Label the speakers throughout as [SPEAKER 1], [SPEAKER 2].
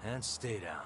[SPEAKER 1] And stay down.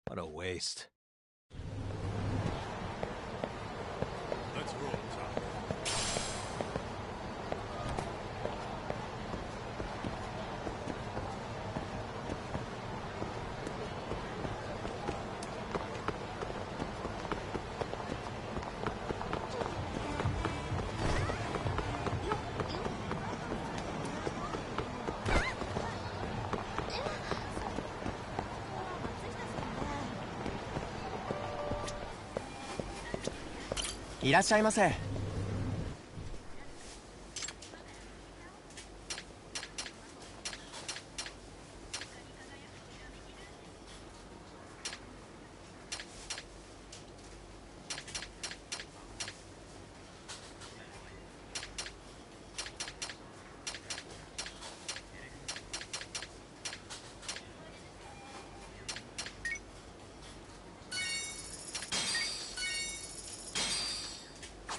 [SPEAKER 1] What a waste.
[SPEAKER 2] Let's roll, Tom.
[SPEAKER 3] いらっしゃいませ。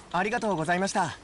[SPEAKER 3] ありがとうございました。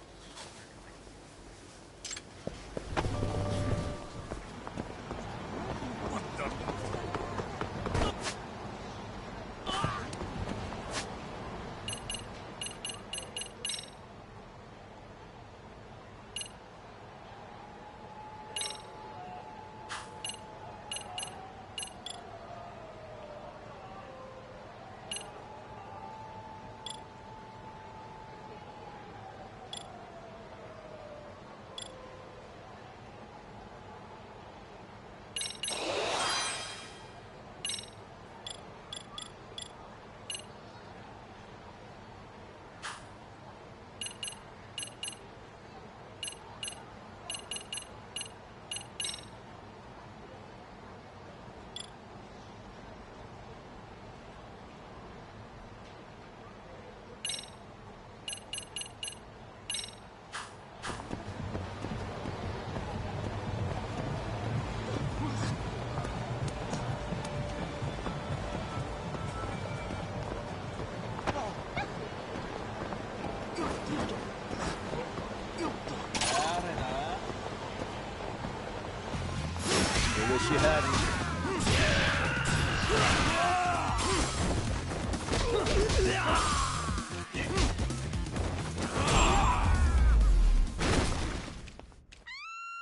[SPEAKER 1] Wish you hadn't.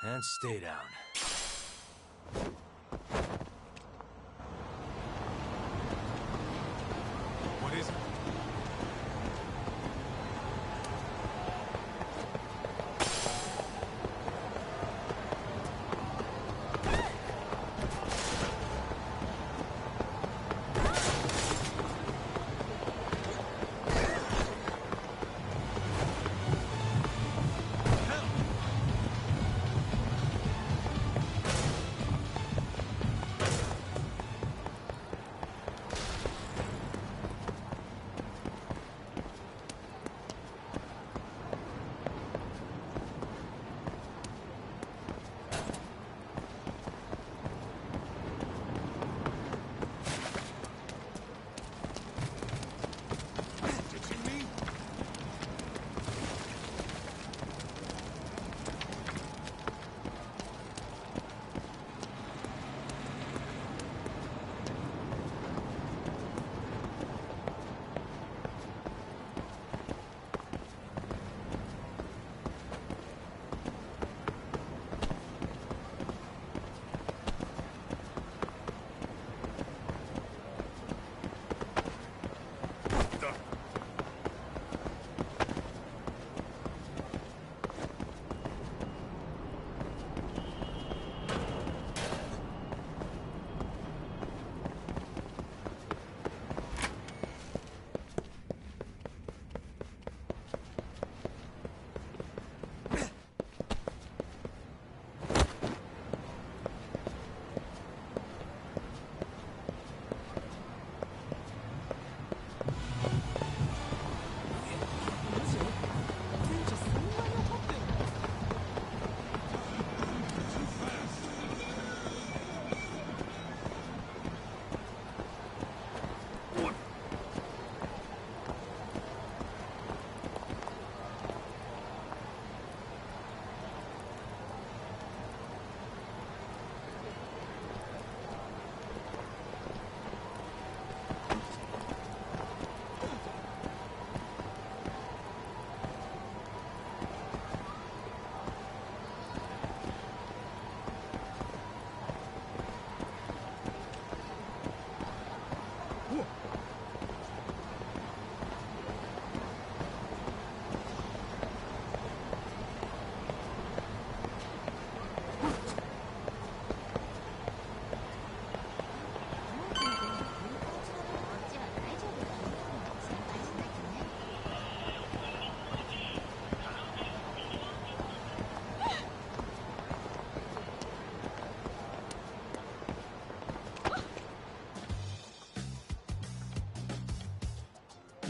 [SPEAKER 1] And stay down.
[SPEAKER 2] What is it?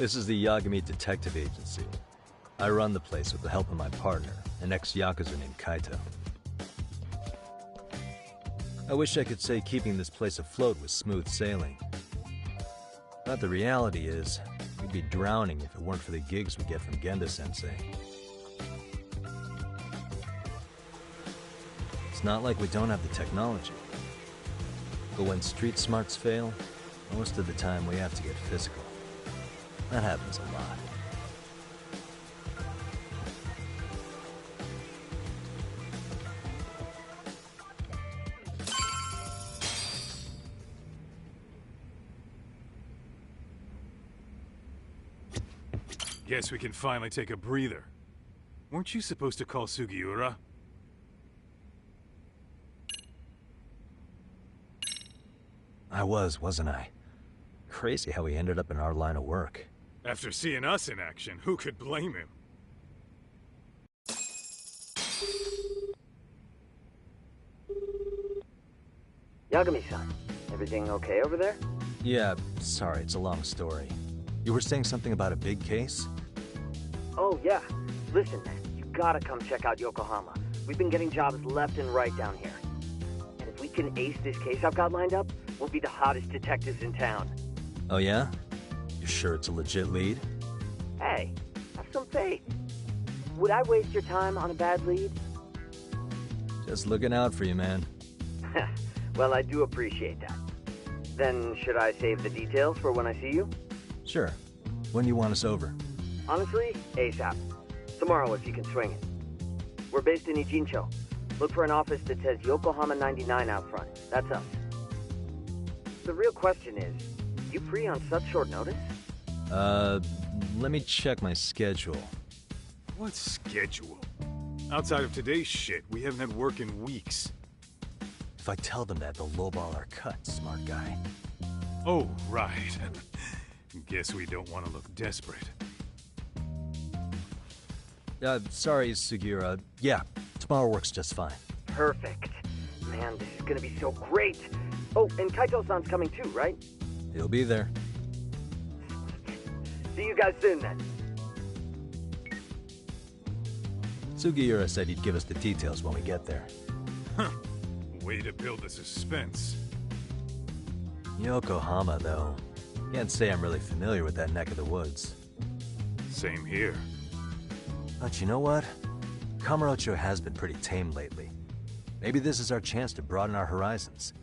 [SPEAKER 1] This is the Yagami Detective Agency. I run the place with the help of my partner, an ex-Yakuza named Kaito. I wish I could say keeping this place afloat was smooth sailing. But the reality is, we'd be drowning if it weren't for the gigs we get from Genda-sensei. It's not like we don't have the technology. But when street smarts fail, most of the time we have to get physical. That happens a lot.
[SPEAKER 2] Guess we can finally take a breather. Weren't you supposed to call Sugiura?
[SPEAKER 1] I wasn't I? Crazy how he ended up in our line of work.
[SPEAKER 2] After seeing us in action, who could blame him?
[SPEAKER 4] Yagami-san, everything okay over there?
[SPEAKER 1] Yeah, sorry, it's a long story. You were saying something about a big case?
[SPEAKER 4] Oh, yeah. Listen, man, you gotta come check out Yokohama. We've been getting jobs left and right down here. And if we can ace this case I've got lined up, we'll be the hottest detectives in town.
[SPEAKER 1] Oh yeah? You sure it's a legit lead?
[SPEAKER 4] Hey, have some faith. Would I waste your time on a bad lead?
[SPEAKER 1] Just looking out for you, man.
[SPEAKER 4] Well, I do appreciate that. Then, should I save the details for when I see you?
[SPEAKER 1] Sure. When do you want us over?
[SPEAKER 4] Honestly, ASAP. Tomorrow if you can swing it. We're based in Ijincho. Look for an office that says Yokohama 99 out front. That's us. The real question is, you free on such short notice?
[SPEAKER 1] Let me check my schedule.
[SPEAKER 2] What schedule? Outside of today's shit, we haven't had work in weeks.
[SPEAKER 1] If I tell them that, they'll lowball our cut, smart guy.
[SPEAKER 2] Oh, right. Guess we don't want to look desperate.
[SPEAKER 1] Sorry, Sugiura. Yeah, tomorrow works just fine.
[SPEAKER 4] Perfect. Man, this is gonna be so great. Oh, and Kaito-san's coming too, right?
[SPEAKER 1] He'll be there.
[SPEAKER 4] See you guys soon then.
[SPEAKER 1] Sugiura said he'd give us the details when we get there.
[SPEAKER 2] Huh. Way to build the suspense.
[SPEAKER 1] Yokohama, though. Can't say I'm really familiar with that neck of the woods.
[SPEAKER 2] Same here.
[SPEAKER 1] But you know what? Kamurocho has been pretty tame lately. Maybe this is our chance to broaden our horizons.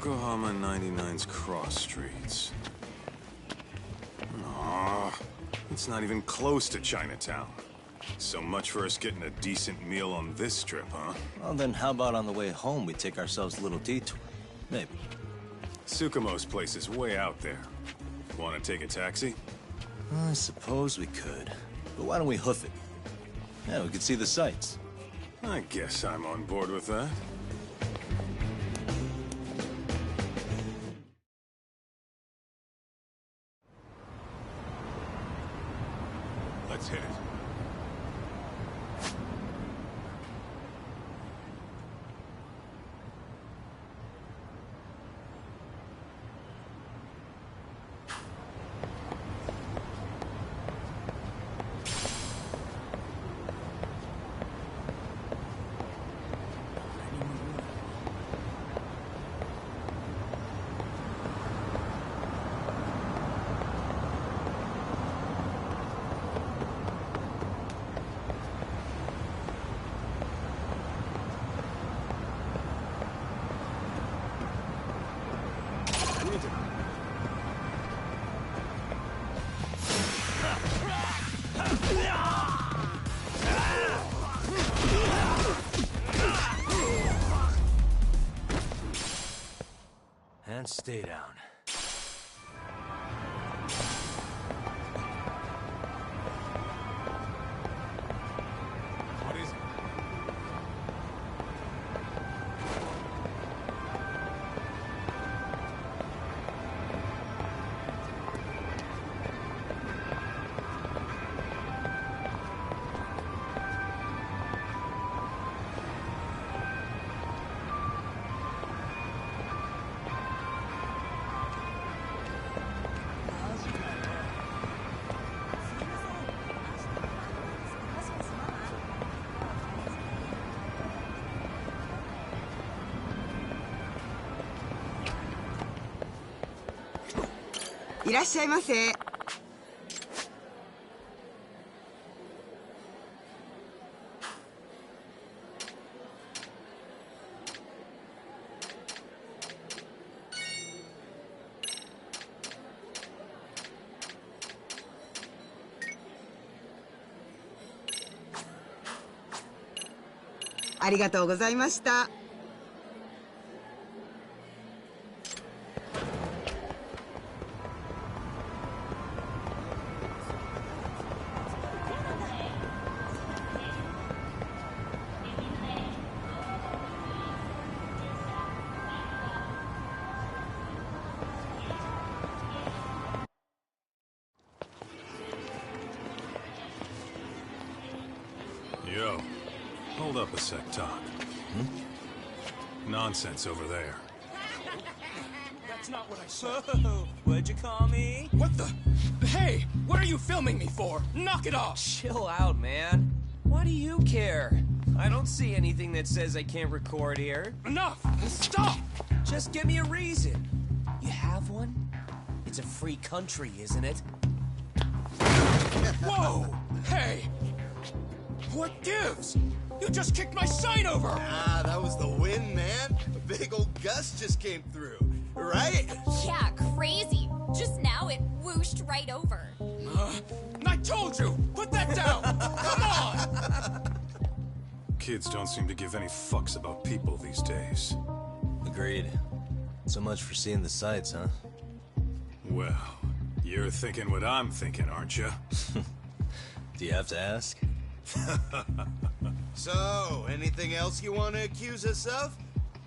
[SPEAKER 2] Yokohama 99's cross streets. Aw, it's not even close to Chinatown. So much for us getting a decent meal on this strip, huh?
[SPEAKER 1] Well, then how about on the way home we take ourselves a little detour? Maybe.
[SPEAKER 2] Tsukumo's place is way out there. Want to take a taxi?
[SPEAKER 1] I suppose we could. But why don't we hoof it? Yeah, we could see the sights.
[SPEAKER 2] I guess I'm on board with that. Let's hit it.
[SPEAKER 1] And stay down.
[SPEAKER 2] What is it?
[SPEAKER 5] いらっしゃいませ。ありがとうございました。
[SPEAKER 2] Yo, hold up a sec, Doc. Nonsense over there.
[SPEAKER 6] That's not what I said. What'd you call me?
[SPEAKER 7] What the? Hey, what are you filming me for? Knock it off!
[SPEAKER 6] Chill out, man. Why do you care? I don't see anything that says I can't record here.
[SPEAKER 7] Enough! Stop!
[SPEAKER 6] Just give me a reason. You have one? It's a free country, isn't it?
[SPEAKER 7] Whoa! Hey! What gives? You just kicked my sign over!
[SPEAKER 8] Ah, that was the wind, man. A big old gust just came through, right?
[SPEAKER 9] Yeah, crazy. Just now it whooshed right over.
[SPEAKER 7] I told you! Put that down! Come on!
[SPEAKER 2] Kids don't seem to give any fucks about people these days.
[SPEAKER 1] Agreed. So much for seeing the sights, huh?
[SPEAKER 2] Well, you're thinking what I'm thinking, aren't you?
[SPEAKER 1] Do you have to ask?
[SPEAKER 8] So, anything else you want to accuse us of?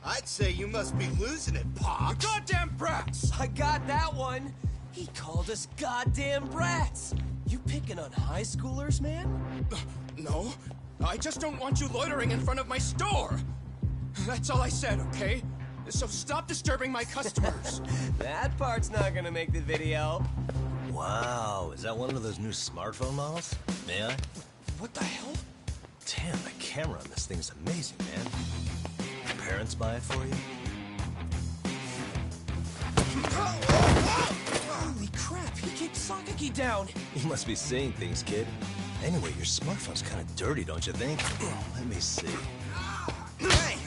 [SPEAKER 8] I'd say you must be losing it, Pops.
[SPEAKER 7] You goddamn brats!
[SPEAKER 6] I got that one. He called us goddamn brats. You picking on high schoolers, man?
[SPEAKER 7] No, I just don't want you loitering in front of my store. That's all I said, okay? So stop disturbing my customers.
[SPEAKER 6] That part's not gonna make the video.
[SPEAKER 1] Wow, is that one of those new smartphone models? May I?
[SPEAKER 7] What the hell?
[SPEAKER 1] Damn, the camera on this thing's amazing, man. Your parents buy it for you?
[SPEAKER 6] Holy crap, he kicked Sakaki down.
[SPEAKER 1] You must be seeing things, kid. Anyway, your smartphone's kind of dirty, don't you think? Let me see.
[SPEAKER 6] Hey!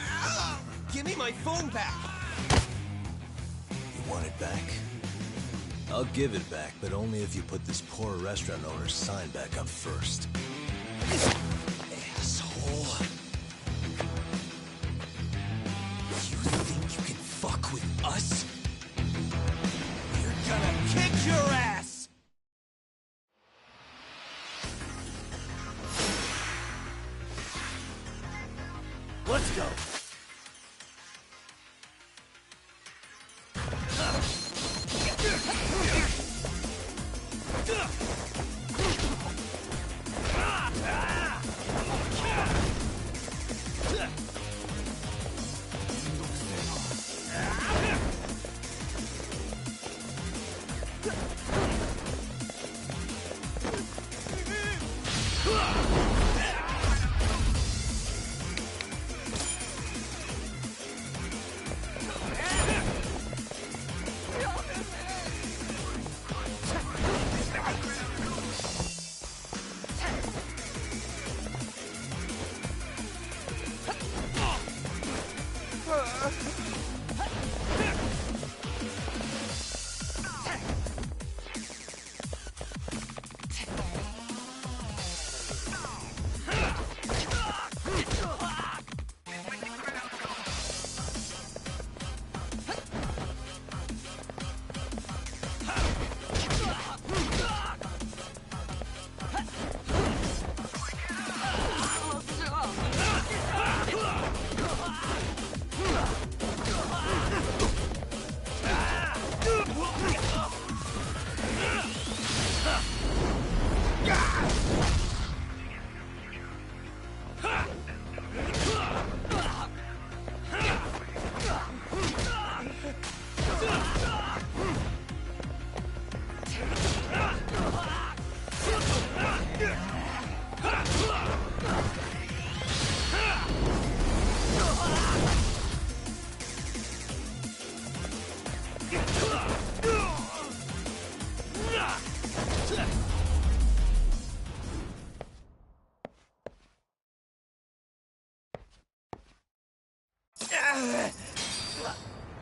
[SPEAKER 6] Give me my phone back!
[SPEAKER 1] Want it back? I'll give it back, but only if you put this poor restaurant owner's sign back up first. Asshole. You think you can fuck with us?
[SPEAKER 6] We're gonna kick your ass!
[SPEAKER 1] Let's go!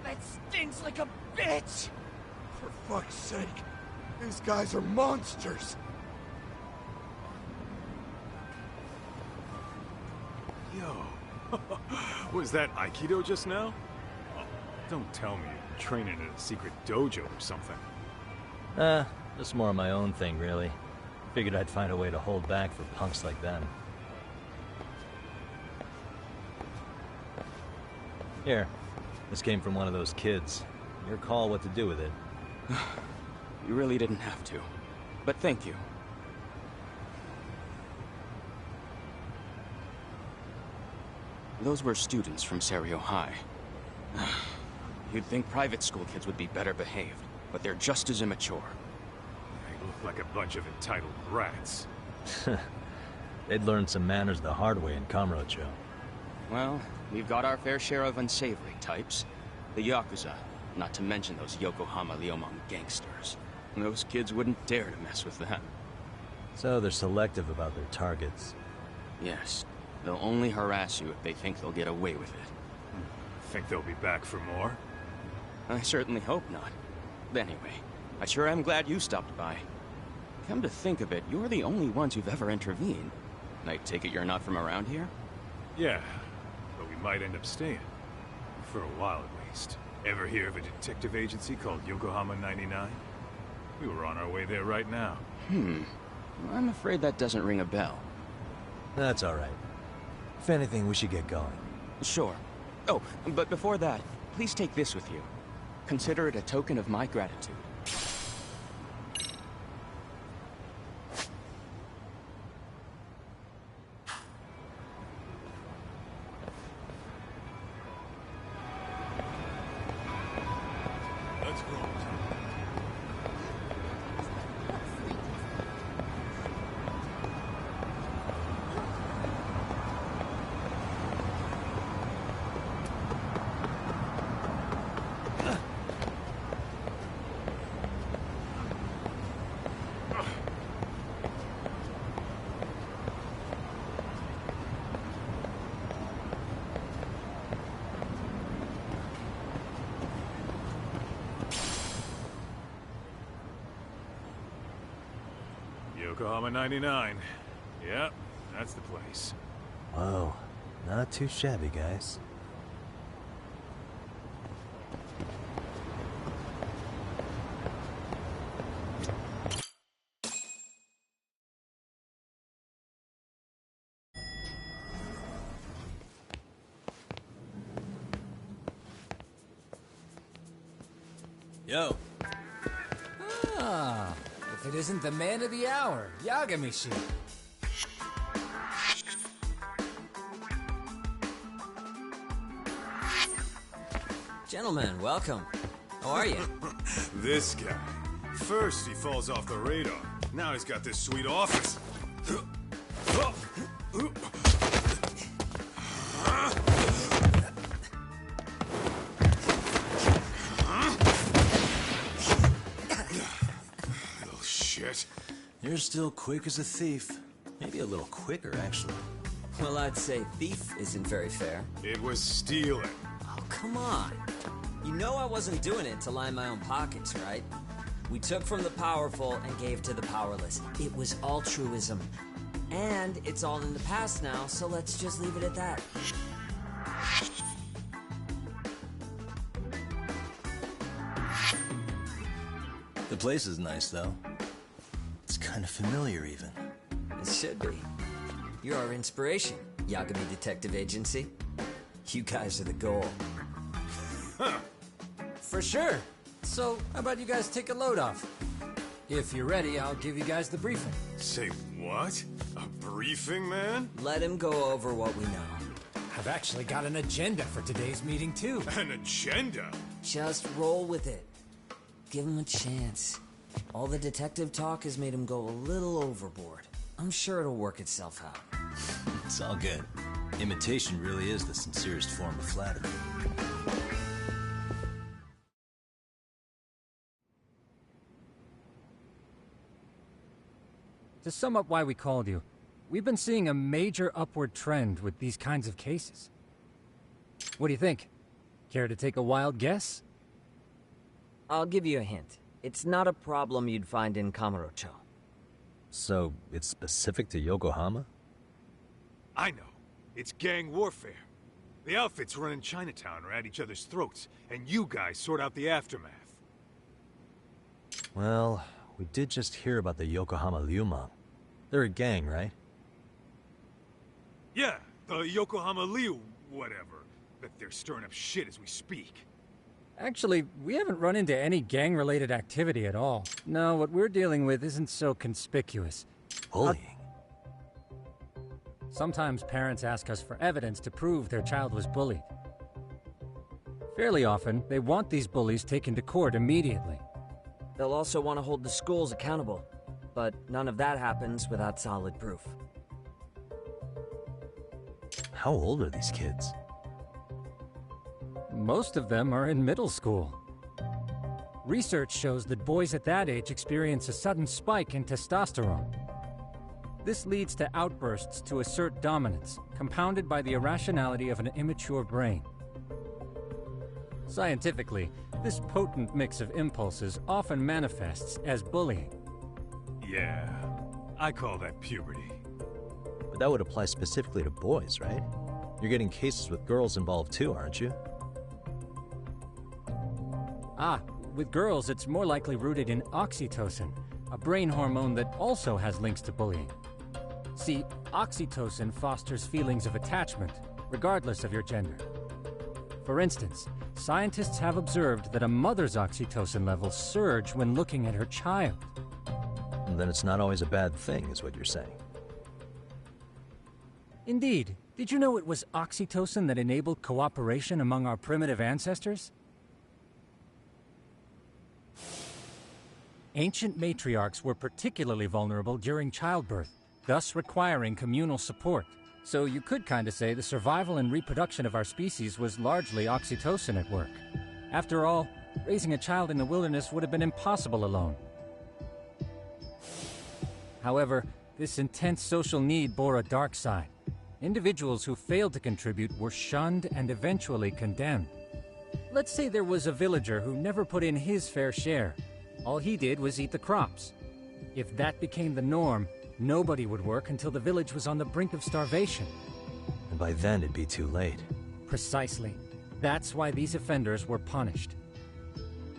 [SPEAKER 6] That stings like a bitch!
[SPEAKER 10] For fuck's sake, these guys are monsters!
[SPEAKER 2] Yo, was that Aikido just now? Oh, don't tell me you're training in a secret dojo or something.
[SPEAKER 1] Just more of my own thing, really. Figured I'd find a way to hold back for punks like them. Here, this came from one of those kids. Your call what to do with it.
[SPEAKER 11] You really didn't have to. But thank you. Those were students from Serio High. You'd think private school kids would be better behaved, but they're just as immature.
[SPEAKER 2] They look like a bunch of entitled brats.
[SPEAKER 1] They'd learned some manners the hard way in Kamurocho.
[SPEAKER 11] Well, we've got our fair share of unsavory types. The Yakuza, not to mention those Yokohama Liomang gangsters. Those kids wouldn't dare to mess with them.
[SPEAKER 1] So they're selective about their targets.
[SPEAKER 11] Yes. They'll only harass you if they think they'll get away with it.
[SPEAKER 2] Think they'll be back for more?
[SPEAKER 11] I certainly hope not. But anyway, I sure am glad you stopped by. Come to think of it, you're the only ones who've ever intervened. I take it you're not from around here?
[SPEAKER 2] Yeah, but we might end up staying. For a while at least. Ever hear of a detective agency called Yokohama 99? We were on our way there right now.
[SPEAKER 11] I'm afraid that doesn't ring a bell.
[SPEAKER 1] That's all right. If anything, we should get going.
[SPEAKER 11] Sure. Oh, but before that, please take this with you. Consider it a token of my gratitude.
[SPEAKER 2] Let's go. Yokohama 99. Yep, that's the place.
[SPEAKER 1] Whoa, not too shabby, guys.
[SPEAKER 12] Yo. Ah, if it isn't the man of the hour, Yagami-shi.
[SPEAKER 13] Gentlemen, welcome. How are you?
[SPEAKER 2] This guy. First he falls off the radar. Now he's got this sweet office. Little shit.
[SPEAKER 12] You're still quick as a thief. Maybe a little quicker, actually.
[SPEAKER 13] Well, I'd say thief isn't very fair.
[SPEAKER 2] It was stealing.
[SPEAKER 13] Oh, come on. You know I wasn't doing it to line my own pockets, right? We took from the powerful and gave to the powerless. It was altruism. And it's all in the past now, so let's just leave it at that.
[SPEAKER 12] The place is nice, though. It's kind of familiar, even.
[SPEAKER 13] It should be. You're our inspiration, Yagami Detective Agency. You guys are the goal.
[SPEAKER 2] Huh.
[SPEAKER 12] For sure. So, how about you guys take a load off? If you're ready, I'll give you guys the briefing.
[SPEAKER 2] Say what? A briefing, man?
[SPEAKER 13] Let him go over what we know.
[SPEAKER 12] I've actually got an agenda for today's meeting, too.
[SPEAKER 2] An agenda?
[SPEAKER 13] Just roll with it. Give him a chance. All the detective talk has made him go a little overboard. I'm sure it'll work itself out.
[SPEAKER 12] It's all good. Imitation really is the sincerest form of flattery.
[SPEAKER 14] To sum up why we called you, we've been seeing a major upward trend with these kinds of cases. What do you think? Care to take a wild guess?
[SPEAKER 13] I'll give you a hint. It's not a problem you'd find in Kamurocho.
[SPEAKER 1] So, it's specific to Yokohama?
[SPEAKER 2] I know. It's gang warfare. The outfits running Chinatown are at each other's throats, and you guys sort out the aftermath.
[SPEAKER 1] Well, we did just hear about the Yokohama Liumang. They're a gang, right?
[SPEAKER 2] Yeah, the Yokohama Liu whatever. But they're stirring up shit as we speak.
[SPEAKER 14] Actually, we haven't run into any gang-related activity at all. No, what we're dealing with isn't so conspicuous.
[SPEAKER 1] Bullying?
[SPEAKER 14] Sometimes parents ask us for evidence to prove their child was bullied. Fairly often, they want these bullies taken to court immediately.
[SPEAKER 13] They'll also want to hold the schools accountable, but none of that happens without solid proof.
[SPEAKER 1] How old are these kids?
[SPEAKER 14] Most of them are in middle school. Research shows that boys at that age experience a sudden spike in testosterone. This leads to outbursts to assert dominance, compounded by the irrationality of an immature brain. Scientifically, this potent mix of impulses often manifests as bullying.
[SPEAKER 2] Yeah, I call that puberty.
[SPEAKER 1] But that would apply specifically to boys, right? You're getting cases with girls involved too, aren't you?
[SPEAKER 14] Ah, with girls it's more likely rooted in oxytocin, a brain hormone that also has links to bullying. See, oxytocin fosters feelings of attachment, regardless of your gender. For instance, scientists have observed that a mother's oxytocin levels surge when looking at her child.
[SPEAKER 1] And then it's not always a bad thing, is what you're saying.
[SPEAKER 14] Indeed. Did you know it was oxytocin that enabled cooperation among our primitive ancestors? Ancient matriarchs were particularly vulnerable during childbirth, thus requiring communal support. So you could kinda say the survival and reproduction of our species was largely oxytocin at work. After all, raising a child in the wilderness would have been impossible alone. However, this intense social need bore a dark side. Individuals who failed to contribute were shunned and eventually condemned. Let's say there was a villager who never put in his fair share. All he did was eat the crops. If that became the norm, nobody would work until the village was on the brink of starvation.
[SPEAKER 1] And by then it'd be too late.
[SPEAKER 14] Precisely. That's why these offenders were punished.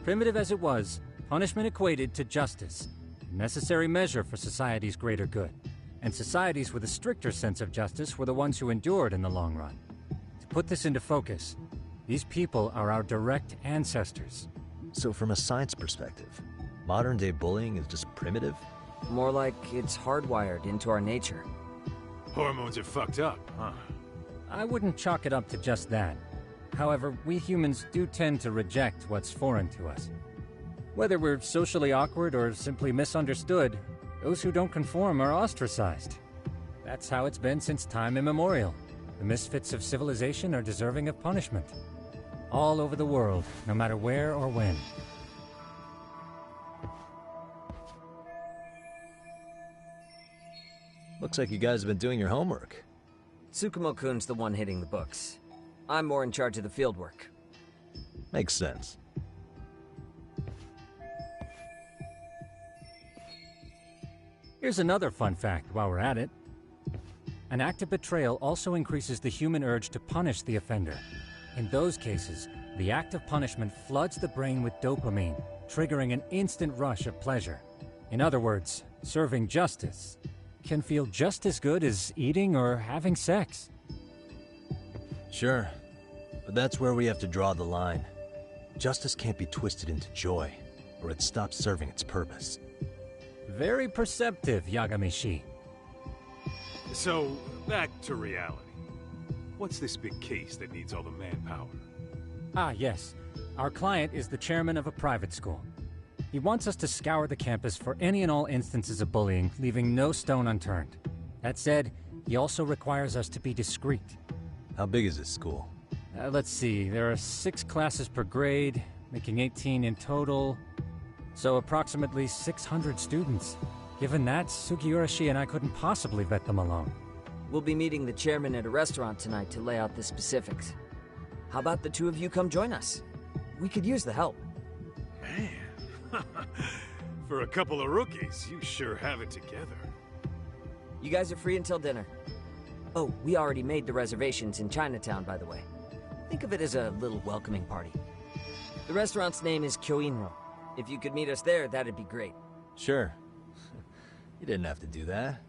[SPEAKER 14] Primitive as it was, punishment equated to justice, a necessary measure for society's greater good. And societies with a stricter sense of justice were the ones who endured in the long run. To put this into focus, these people are our direct ancestors.
[SPEAKER 1] So from a science perspective, modern-day bullying is just primitive?
[SPEAKER 13] More like it's hardwired into our nature.
[SPEAKER 2] Hormones are fucked up, huh?
[SPEAKER 14] I wouldn't chalk it up to just that. However, we humans do tend to reject what's foreign to us. Whether we're socially awkward or simply misunderstood, those who don't conform are ostracized. That's how it's been since time immemorial. The misfits of civilization are deserving of punishment. All over the world, no matter where or when.
[SPEAKER 1] Looks like you guys have been doing your homework.
[SPEAKER 13] Tsukumo-kun's the one hitting the books. I'm more in charge of the field work.
[SPEAKER 1] Makes sense.
[SPEAKER 14] Here's another fun fact while we're at it. An act of betrayal also increases the human urge to punish the offender. In those cases, the act of punishment floods the brain with dopamine, triggering an instant rush of pleasure. In other words, serving justice can feel just as good as eating or having sex.
[SPEAKER 1] Sure, but that's where we have to draw the line. Justice can't be twisted into joy, or it stops serving its purpose.
[SPEAKER 14] Very perceptive, Yagamishi.
[SPEAKER 2] So, back to reality. What's this big case that needs all the manpower?
[SPEAKER 14] Ah, yes. Our client is the chairman of a private school. He wants us to scour the campus for any and all instances of bullying, leaving no stone unturned. That said, he also requires us to be discreet.
[SPEAKER 1] How big is this school?
[SPEAKER 14] Let's see, there are 6 classes per grade, making 18 in total. So approximately 600 students. Given that, Sugiurashi and I couldn't possibly vet them alone.
[SPEAKER 13] We'll be meeting the chairman at a restaurant tonight to lay out the specifics. How about the two of you come join us? We could use the help.
[SPEAKER 2] Man, for a couple of rookies, you sure have it together.
[SPEAKER 13] You guys are free until dinner. Oh, we already made the reservations in Chinatown, by the way. Think of it as a little welcoming party. The restaurant's name is Kyoinro. If you could meet us there, that'd be great.
[SPEAKER 1] Sure. You didn't have to do that.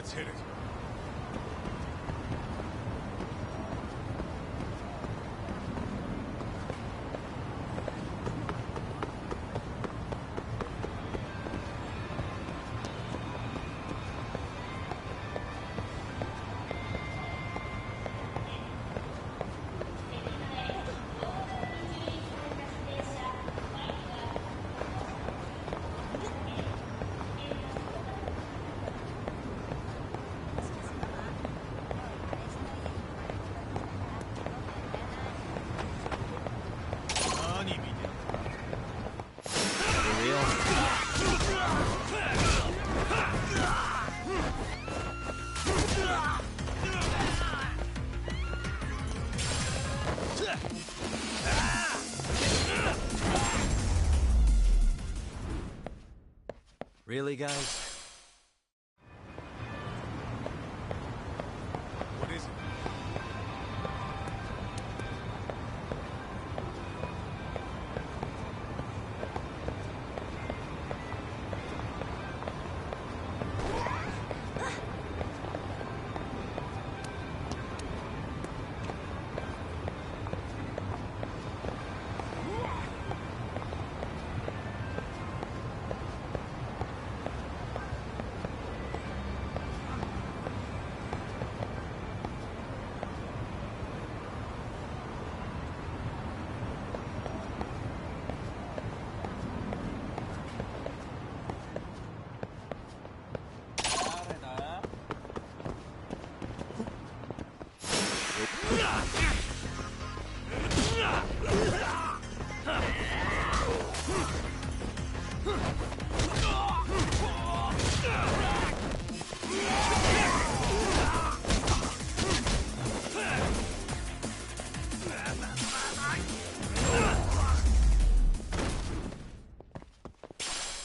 [SPEAKER 2] Let's hit it.
[SPEAKER 1] Really, guys?
[SPEAKER 2] What is it?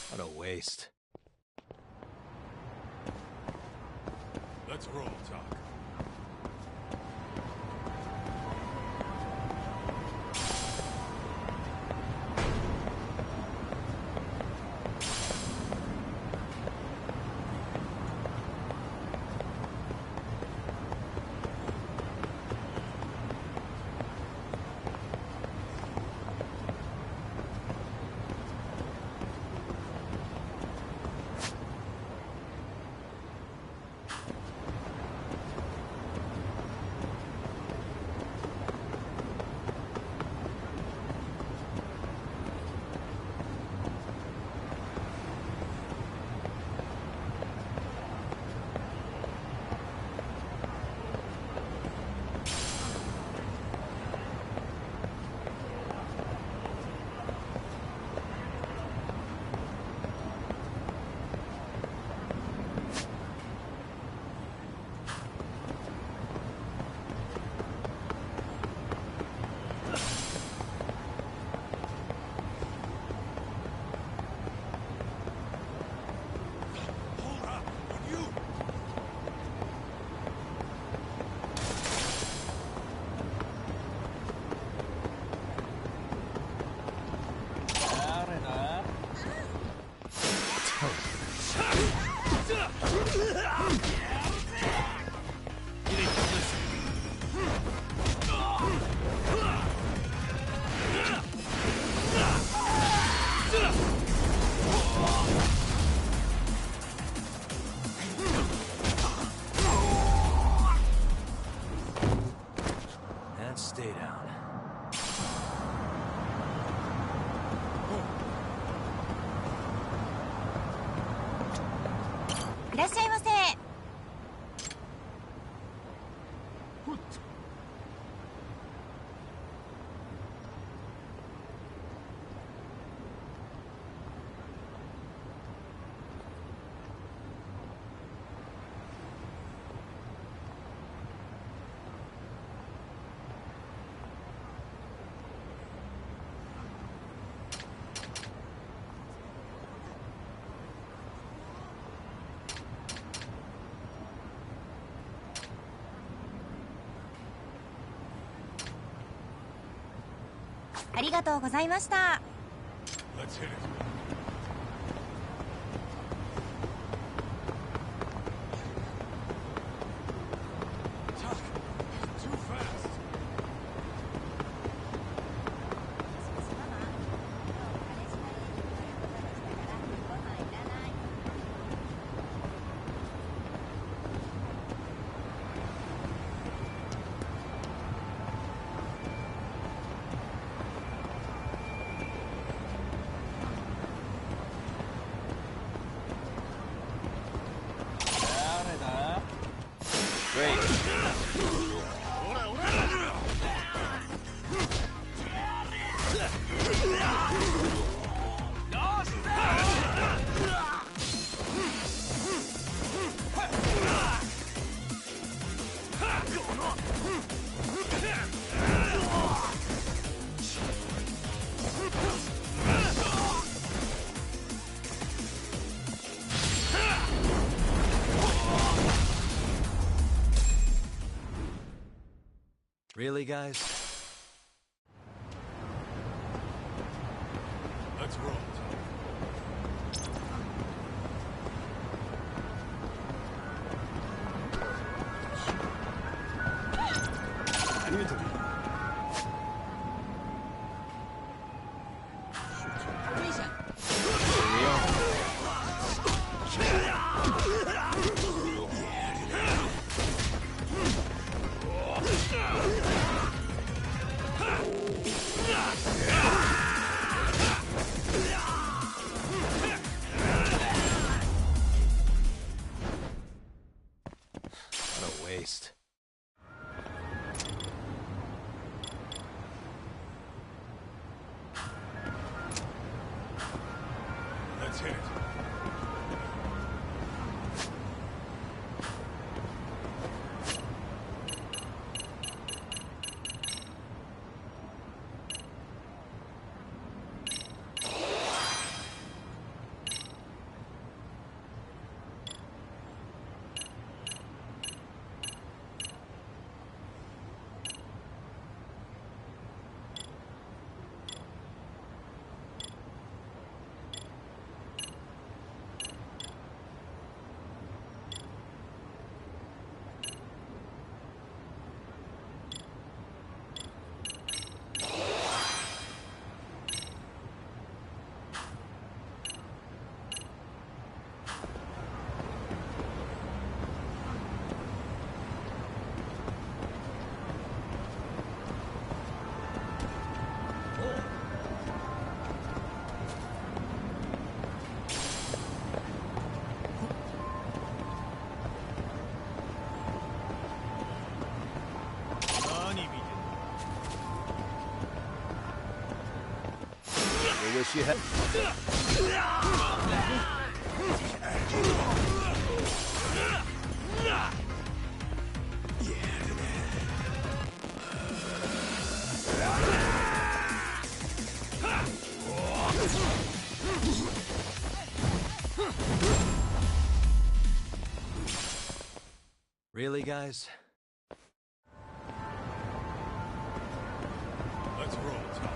[SPEAKER 1] What a waste.
[SPEAKER 2] Let's roll, Talk.
[SPEAKER 1] And stay down.
[SPEAKER 9] いらっしゃいませ。ありがとうございました。
[SPEAKER 2] Let's hit it.
[SPEAKER 1] Really, guys?
[SPEAKER 2] Let's roll.
[SPEAKER 1] What a waste.
[SPEAKER 2] Let's hit it.
[SPEAKER 1] I wish you had. Really, guys?
[SPEAKER 2] Let's roll, Tom.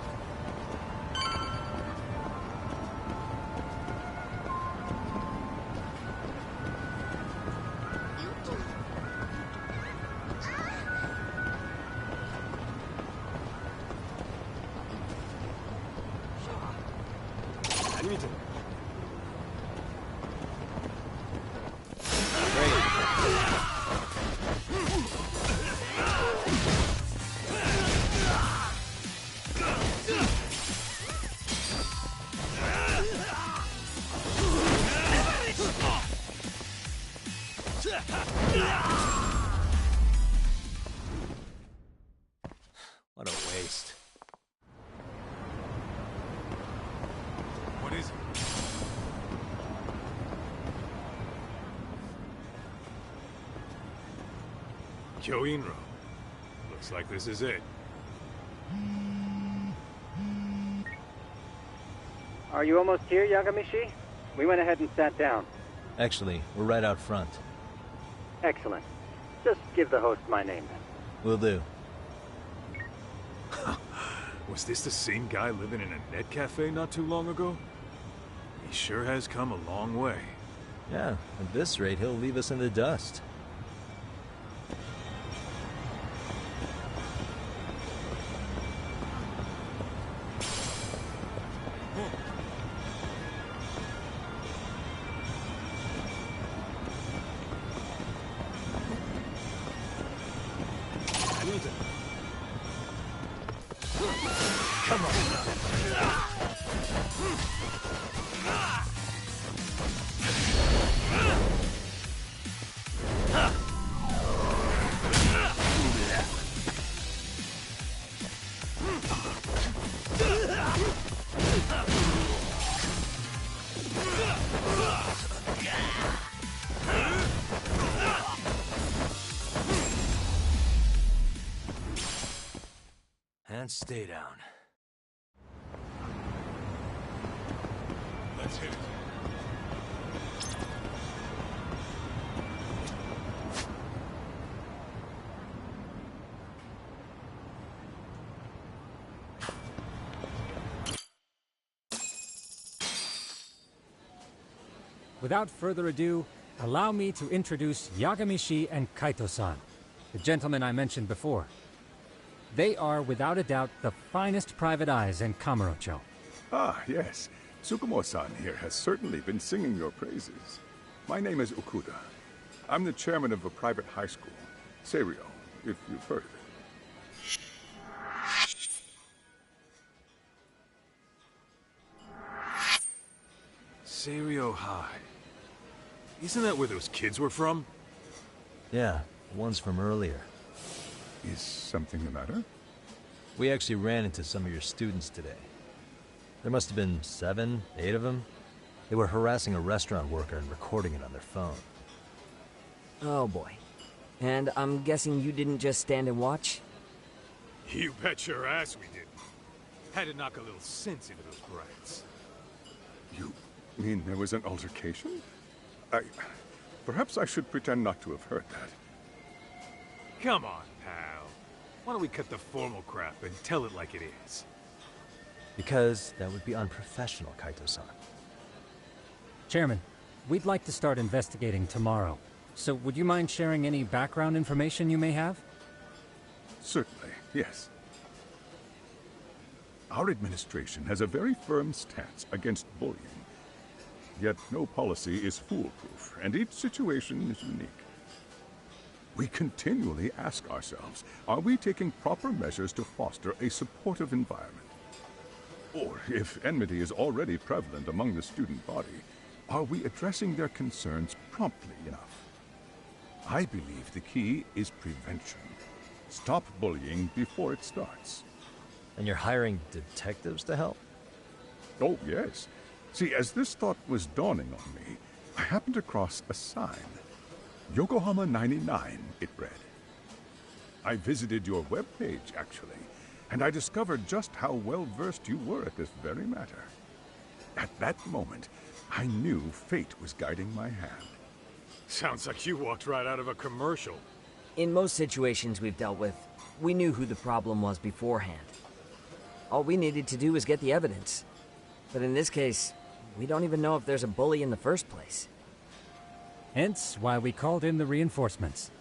[SPEAKER 1] What a waste.
[SPEAKER 2] What is it? Kyoinro. Looks like this is it.
[SPEAKER 15] Are you almost here, Yagamishi? We went ahead and sat down.
[SPEAKER 1] Actually, we're right out front.
[SPEAKER 15] Excellent. Just give the host my name then.
[SPEAKER 1] Will do.
[SPEAKER 2] Was this the same guy living in a net cafe not too long ago? He sure has come a long way.
[SPEAKER 1] Yeah, at this rate, he'll leave us in the dust.
[SPEAKER 2] Come on.
[SPEAKER 1] stay down.
[SPEAKER 2] Let's hit it.
[SPEAKER 14] Without further ado, allow me to introduce Yagamishi and Kaito-san, the gentlemen I mentioned before. They are, without a doubt, the finest private eyes in Kamurocho.
[SPEAKER 10] Ah, yes. Tsukumo-san here has certainly been singing your praises. My name is Okuda. I'm the chairman of a private high school, Seiryo, if you've heard of it.
[SPEAKER 2] Seiryo High. Isn't that where those kids were from?
[SPEAKER 1] Yeah, the ones from earlier.
[SPEAKER 10] Is something the matter?
[SPEAKER 1] We actually ran into some of your students today. There must have been 7, 8 of them. They were harassing a restaurant worker and recording it on their phone.
[SPEAKER 13] Oh boy. And I'm guessing you didn't just stand and watch?
[SPEAKER 2] You bet your ass we didn't. Had to knock a little sense into those brats.
[SPEAKER 10] You mean there was an altercation? Perhaps I should pretend not to have heard that.
[SPEAKER 2] Come on, pal. Why don't we cut the formal crap and tell it like it is?
[SPEAKER 1] Because that would be unprofessional, Kaito-san.
[SPEAKER 14] Chairman, we'd like to start investigating tomorrow. So would you mind sharing any background information you may have?
[SPEAKER 10] Certainly, yes. Our administration has a very firm stance against bullying. Yet no policy is foolproof, and each situation is unique. We continually ask ourselves, are we taking proper measures to foster a supportive environment? Or, if enmity is already prevalent among the student body, are we addressing their concerns promptly enough? I believe the key is prevention. Stop bullying before it starts.
[SPEAKER 1] And you're hiring detectives to help?
[SPEAKER 10] Oh, yes. See, as this thought was dawning on me, I happened across a sign. Yokohama 99, it read. I visited your webpage, actually, and I discovered just how well-versed you were at this very matter. At that moment, I knew fate was guiding my hand.
[SPEAKER 2] Sounds like you walked right out of a commercial.
[SPEAKER 13] In most situations we've dealt with, we knew who the problem was beforehand. All we needed to do was get the evidence. But in this case, we don't even know if there's a bully in the first place.
[SPEAKER 14] Hence why we called in the reinforcements.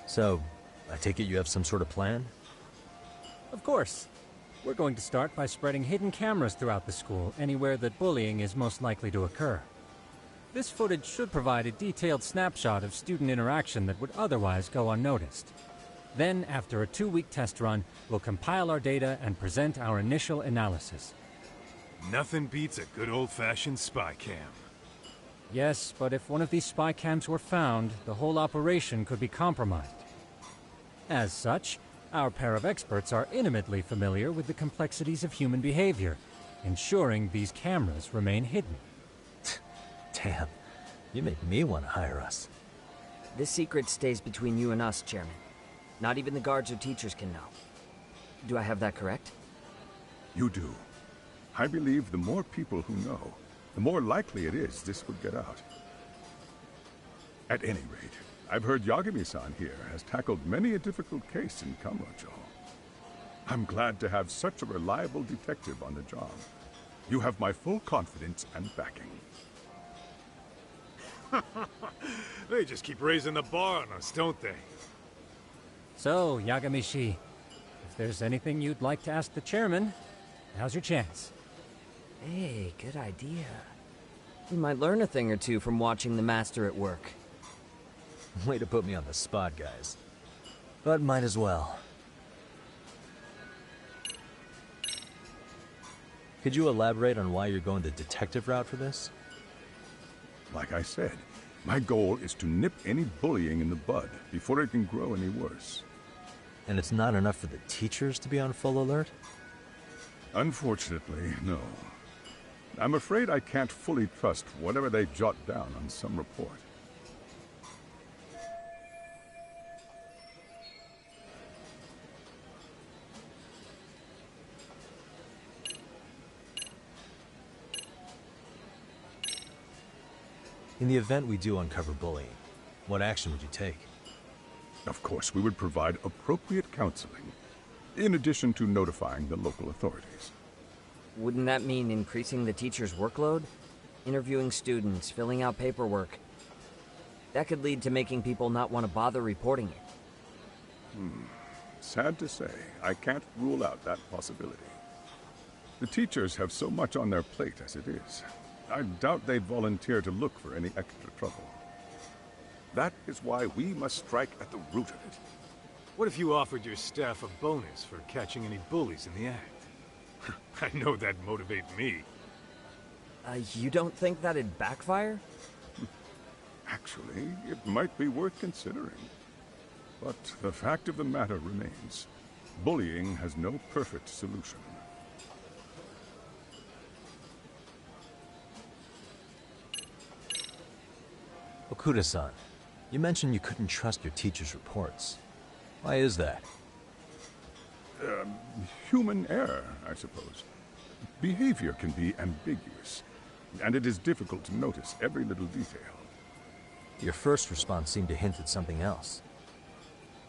[SPEAKER 1] So, I take it you have some sort of plan?
[SPEAKER 14] Of course. We're going to start by spreading hidden cameras throughout the school, anywhere that bullying is most likely to occur. This footage should provide a detailed snapshot of student interaction that would otherwise go unnoticed. Then, after a 2-week test run, we'll compile our data and present our initial analysis.
[SPEAKER 2] Nothing beats a good old-fashioned spy cam.
[SPEAKER 14] Yes, but if one of these spy cams were found, the whole operation could be compromised. As such, our pair of experts are intimately familiar with the complexities of human behavior, ensuring these cameras remain hidden.
[SPEAKER 1] Damn, you make me want to hire us.
[SPEAKER 13] This secret stays between you and us, Chairman. Not even the guards or teachers can know. Do I have that correct?
[SPEAKER 10] You do. I believe the more people who know, the more likely it is this would get out. At any rate, I've heard Yagami-san here has tackled many a difficult case in Kamurocho. I'm glad to have such a reliable detective on the job. You have my full confidence and backing.
[SPEAKER 2] They just keep raising the bar on us, don't they?
[SPEAKER 14] So, Yagamishi, if there's anything you'd like to ask the chairman, now's your chance.
[SPEAKER 13] Hey, good idea. We might learn a thing or two from watching the master at work.
[SPEAKER 1] Way to put me on the spot, guys. But might as well. Could you elaborate on why you're going the detective route for this?
[SPEAKER 10] Like I said, my goal is to nip any bullying in the bud before it can grow any worse.
[SPEAKER 1] And it's not enough for the teachers to be on full alert?
[SPEAKER 10] Unfortunately, no. I'm afraid I can't fully trust whatever they jot down on some report.
[SPEAKER 1] In the event we do uncover bullying, what action would you take?
[SPEAKER 10] Of course, we would provide appropriate counseling, in addition to notifying the local authorities.
[SPEAKER 13] Wouldn't that mean increasing the teacher's workload? Interviewing students, filling out paperwork. That could lead to making people not want to bother reporting it.
[SPEAKER 10] Sad to say, I can't rule out that possibility. The teachers have so much on their plate as it is. I doubt they'd volunteer to look for any extra trouble. That is why we must strike at the root of it.
[SPEAKER 2] What if you offered your staff a bonus for catching any bullies in the act? I know that'd motivate me.
[SPEAKER 13] You don't think that'd backfire?
[SPEAKER 10] Actually, it might be worth considering. But the fact of the matter remains, bullying has no perfect solution.
[SPEAKER 1] Okuda-san, you mentioned you couldn't trust your teacher's reports. Why is that?
[SPEAKER 10] Human error, I suppose. Behavior can be ambiguous, and it is difficult to notice every little detail.
[SPEAKER 1] Your first response seemed to hint at something else.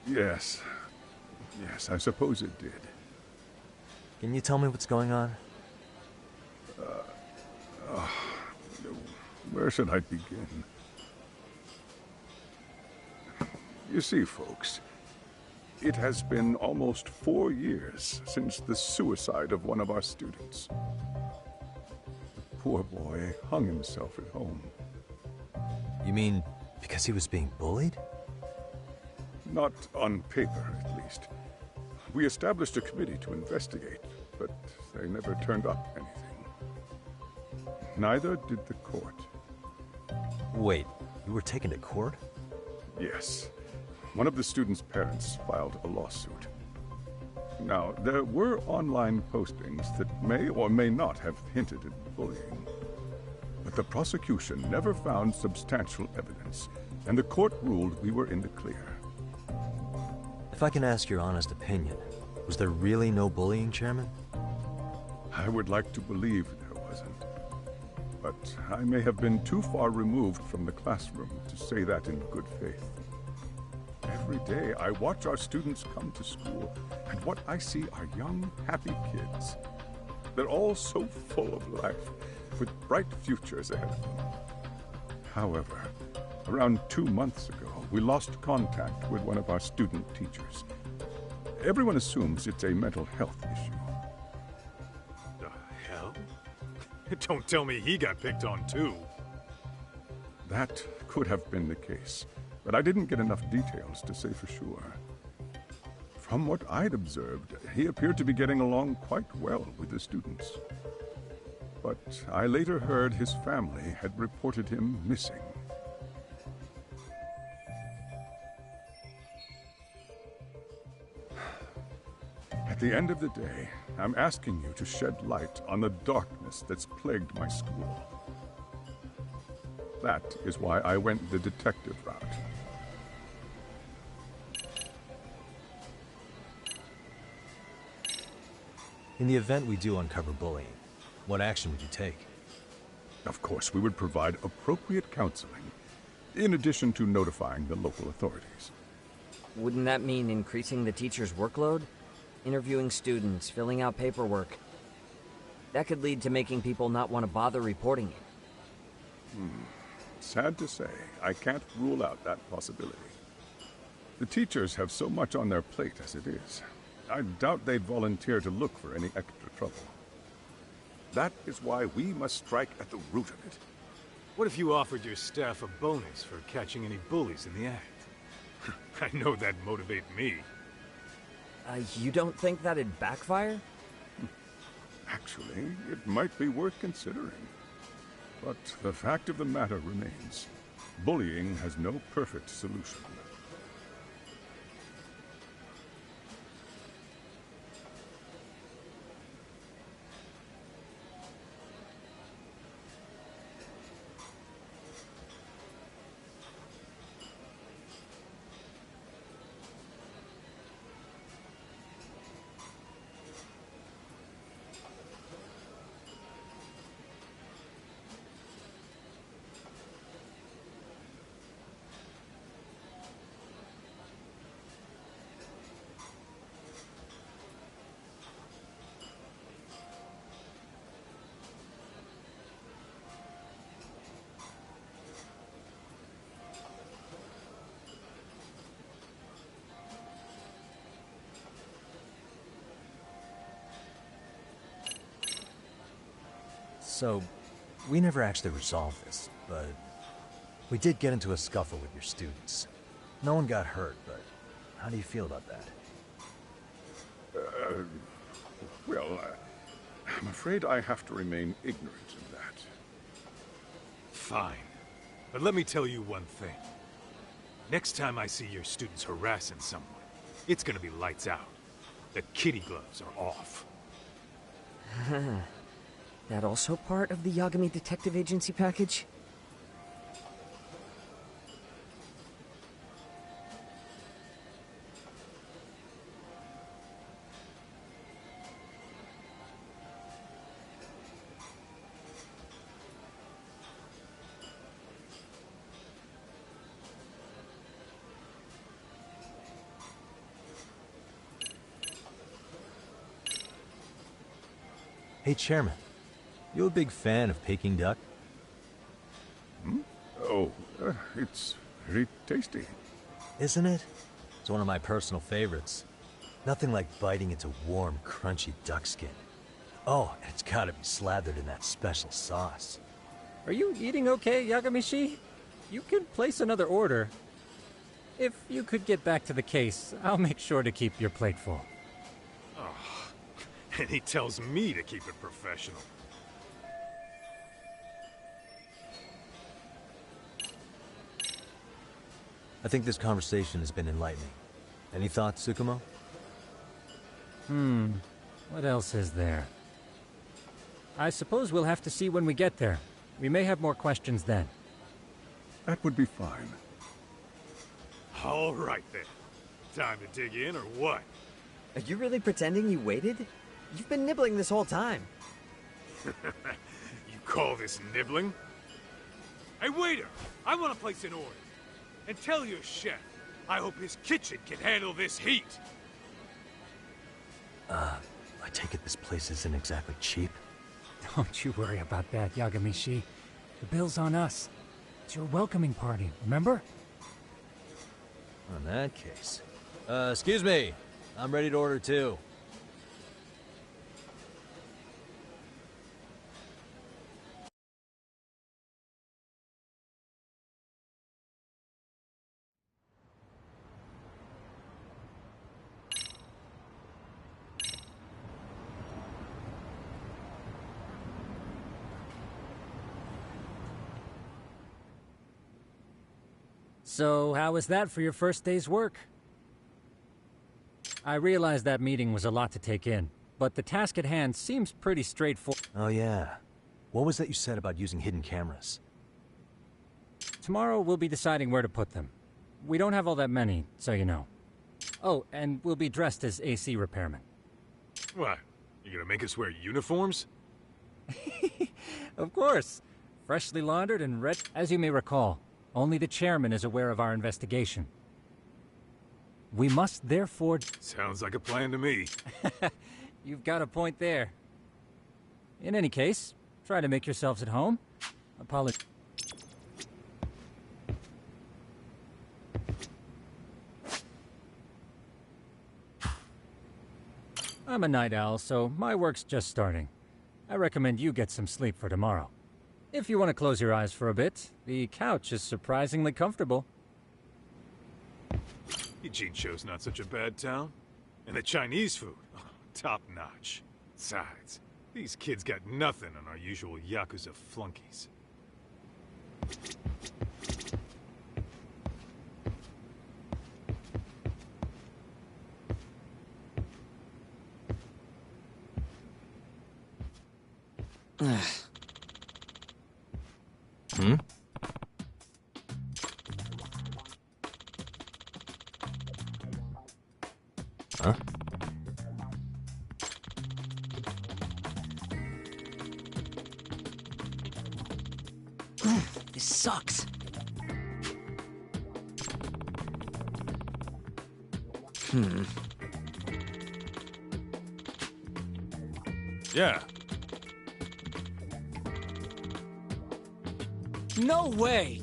[SPEAKER 10] Yes. Yes, I suppose it did.
[SPEAKER 1] Can you tell me what's going on?
[SPEAKER 10] Where should I begin? You see, folks, it has been almost 4 years since the suicide of one of our students. The poor boy hung himself at home.
[SPEAKER 1] You mean because he was being bullied?
[SPEAKER 10] Not on paper, at least. We established a committee to investigate, but they never turned up anything. Neither did the court.
[SPEAKER 1] Wait, you were taken to court?
[SPEAKER 10] Yes. One of the students' parents filed a lawsuit. Now, there were online postings that may or may not have hinted at bullying. But the prosecution never found substantial evidence, and the court ruled we were in the clear.
[SPEAKER 1] If I can ask your honest opinion, was there really no bullying, Chairman?
[SPEAKER 10] I would like to believe there wasn't. But I may have been too far removed from the classroom to say that in good faith. Every day I watch our students come to school, and what I see are young, happy kids. They're all so full of life, with bright futures ahead of them. However, around 2 months ago, we lost contact with one of our student teachers. Everyone assumes it's a mental health issue.
[SPEAKER 2] The hell? Don't tell me he got picked on too.
[SPEAKER 10] That could have been the case, but I didn't get enough details to say for sure. From what I'd observed, he appeared to be getting along quite well with the students. But I later heard his family had reported him missing. At the end of the day, I'm asking you to shed light on the darkness that's plagued my school. That is why I went the detective route.
[SPEAKER 1] In the event we do uncover bullying, what action would you take?
[SPEAKER 10] Of course, we would provide appropriate counseling, in addition to notifying the local authorities.
[SPEAKER 13] Wouldn't that mean increasing the teacher's workload? Interviewing students, filling out paperwork. That could lead to making people not want to bother reporting it.
[SPEAKER 10] Sad to say, I can't rule out that possibility. The teachers have so much on their plate as it is. I doubt they'd volunteer to look for any extra trouble. That is why we must strike at the root of it.
[SPEAKER 2] What if you offered your staff a bonus for catching any bullies in the act? I know that'd motivate me.
[SPEAKER 13] You don't think that'd backfire?
[SPEAKER 10] Actually, it might be worth considering. But the fact of the matter remains, bullying has no perfect solution.
[SPEAKER 1] So, we never actually resolved this, but we did get into a scuffle with your students. No one got hurt, but how do you feel about that?
[SPEAKER 10] Well, I'm afraid I have to remain ignorant of that.
[SPEAKER 2] Fine. But let me tell you one thing. Next time I see your students harassing someone, it's gonna be lights out. The kitty gloves are off.
[SPEAKER 4] That also part of the Yagami Detective Agency package?
[SPEAKER 1] Hey, Chairman. You a big fan of Peking duck?
[SPEAKER 10] Hmm? Oh, it's very tasty.
[SPEAKER 1] Isn't it? It's one of my personal favorites. Nothing like biting into warm, crunchy duck skin. Oh, and it's gotta be slathered in that special sauce.
[SPEAKER 14] Are you eating okay, Yagamishi? You can place another order. If you could get back to the case, I'll make sure to keep your plate full.
[SPEAKER 2] Oh, and he tells me to keep it professional.
[SPEAKER 1] I think this conversation has been enlightening. Any thoughts, Tsukumo?
[SPEAKER 14] What else is there? I suppose we'll have to see when we get there. We may have more questions then.
[SPEAKER 10] That would be fine.
[SPEAKER 2] All right then. Time to dig in or what?
[SPEAKER 4] Are you really pretending you waited? You've been nibbling this whole time.
[SPEAKER 2] You call this nibbling? Hey, waiter! I want to place an order. And tell your chef, I hope his kitchen can handle this heat.
[SPEAKER 1] I take it this place isn't exactly cheap?
[SPEAKER 14] Don't you worry about that, Yagamishi. The bill's on us. It's your welcoming party, remember?
[SPEAKER 1] In that case. Excuse me. I'm ready to order too.
[SPEAKER 14] So, how was that for your first day's work? I realize that meeting was a lot to take in, but the task at hand seems pretty straightforward.
[SPEAKER 1] Oh yeah. What was that you said about using hidden cameras?
[SPEAKER 14] Tomorrow we'll be deciding where to put them. We don't have all that many, so you know. Oh, and we'll be dressed as AC repairmen.
[SPEAKER 2] What? You gonna make us wear uniforms?
[SPEAKER 14] Of course. Freshly laundered and red. As you may recall, only the chairman is aware of our investigation. We must therefore...
[SPEAKER 2] Sounds like a plan to me.
[SPEAKER 14] You've got a point there. In any case, try to make yourselves at home. I'm a night owl, so my work's just starting. I recommend you get some sleep for tomorrow. If you want to close your eyes for a bit, the couch is surprisingly comfortable.
[SPEAKER 2] Ijincho's not such a bad town. And the Chinese food, oh, top-notch. Besides, these kids got nothing on our usual Yakuza flunkies.
[SPEAKER 1] Hmm? Huh?
[SPEAKER 4] This sucks.
[SPEAKER 2] Yeah.
[SPEAKER 6] No way!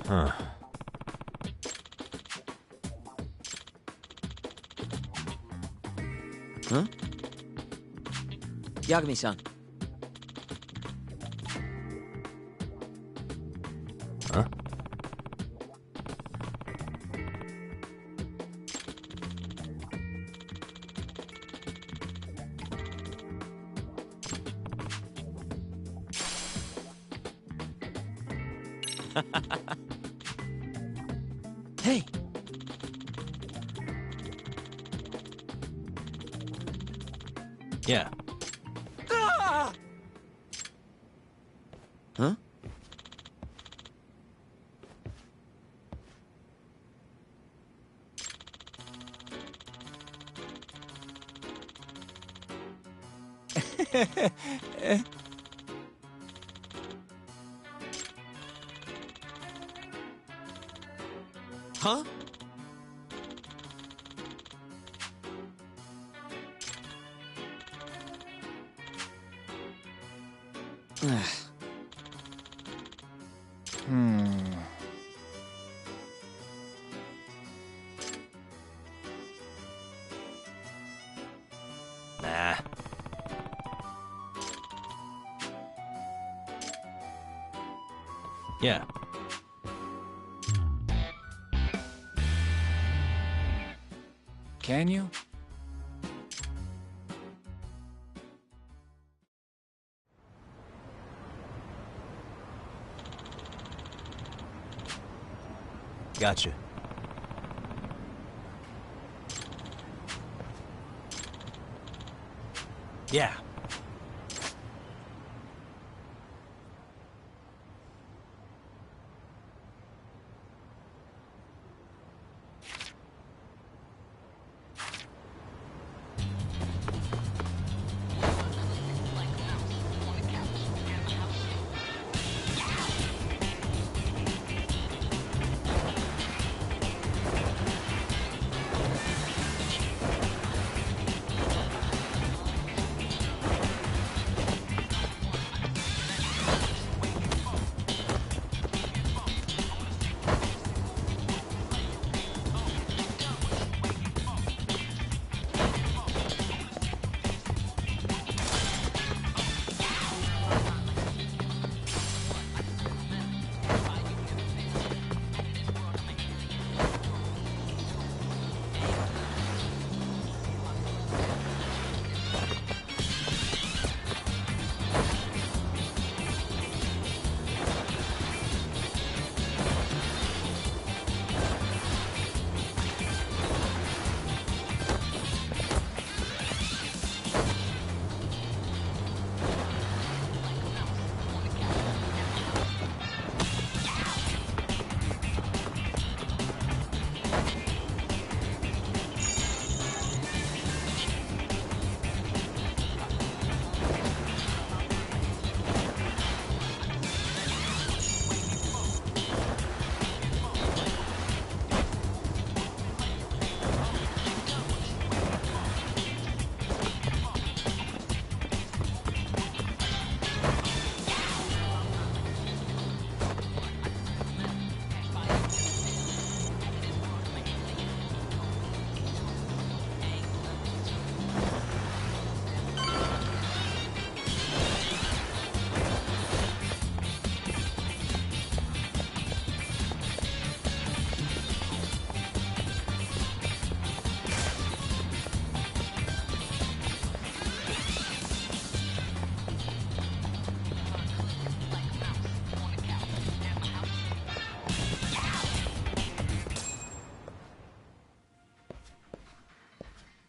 [SPEAKER 1] Huh.
[SPEAKER 13] Huh? Yagami-san.
[SPEAKER 1] Huh?
[SPEAKER 13] Hey!
[SPEAKER 1] Yeah.
[SPEAKER 13] Ah! Huh? Huh?
[SPEAKER 1] Nah. Yeah.
[SPEAKER 14] Can you?
[SPEAKER 1] Gotcha. Yeah.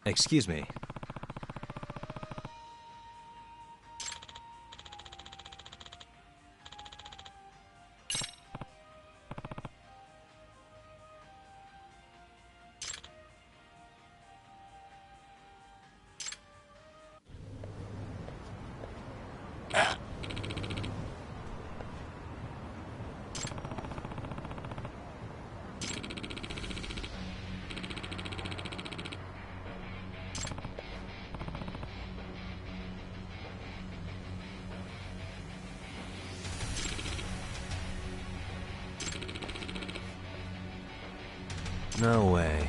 [SPEAKER 1] Excuse me. No way.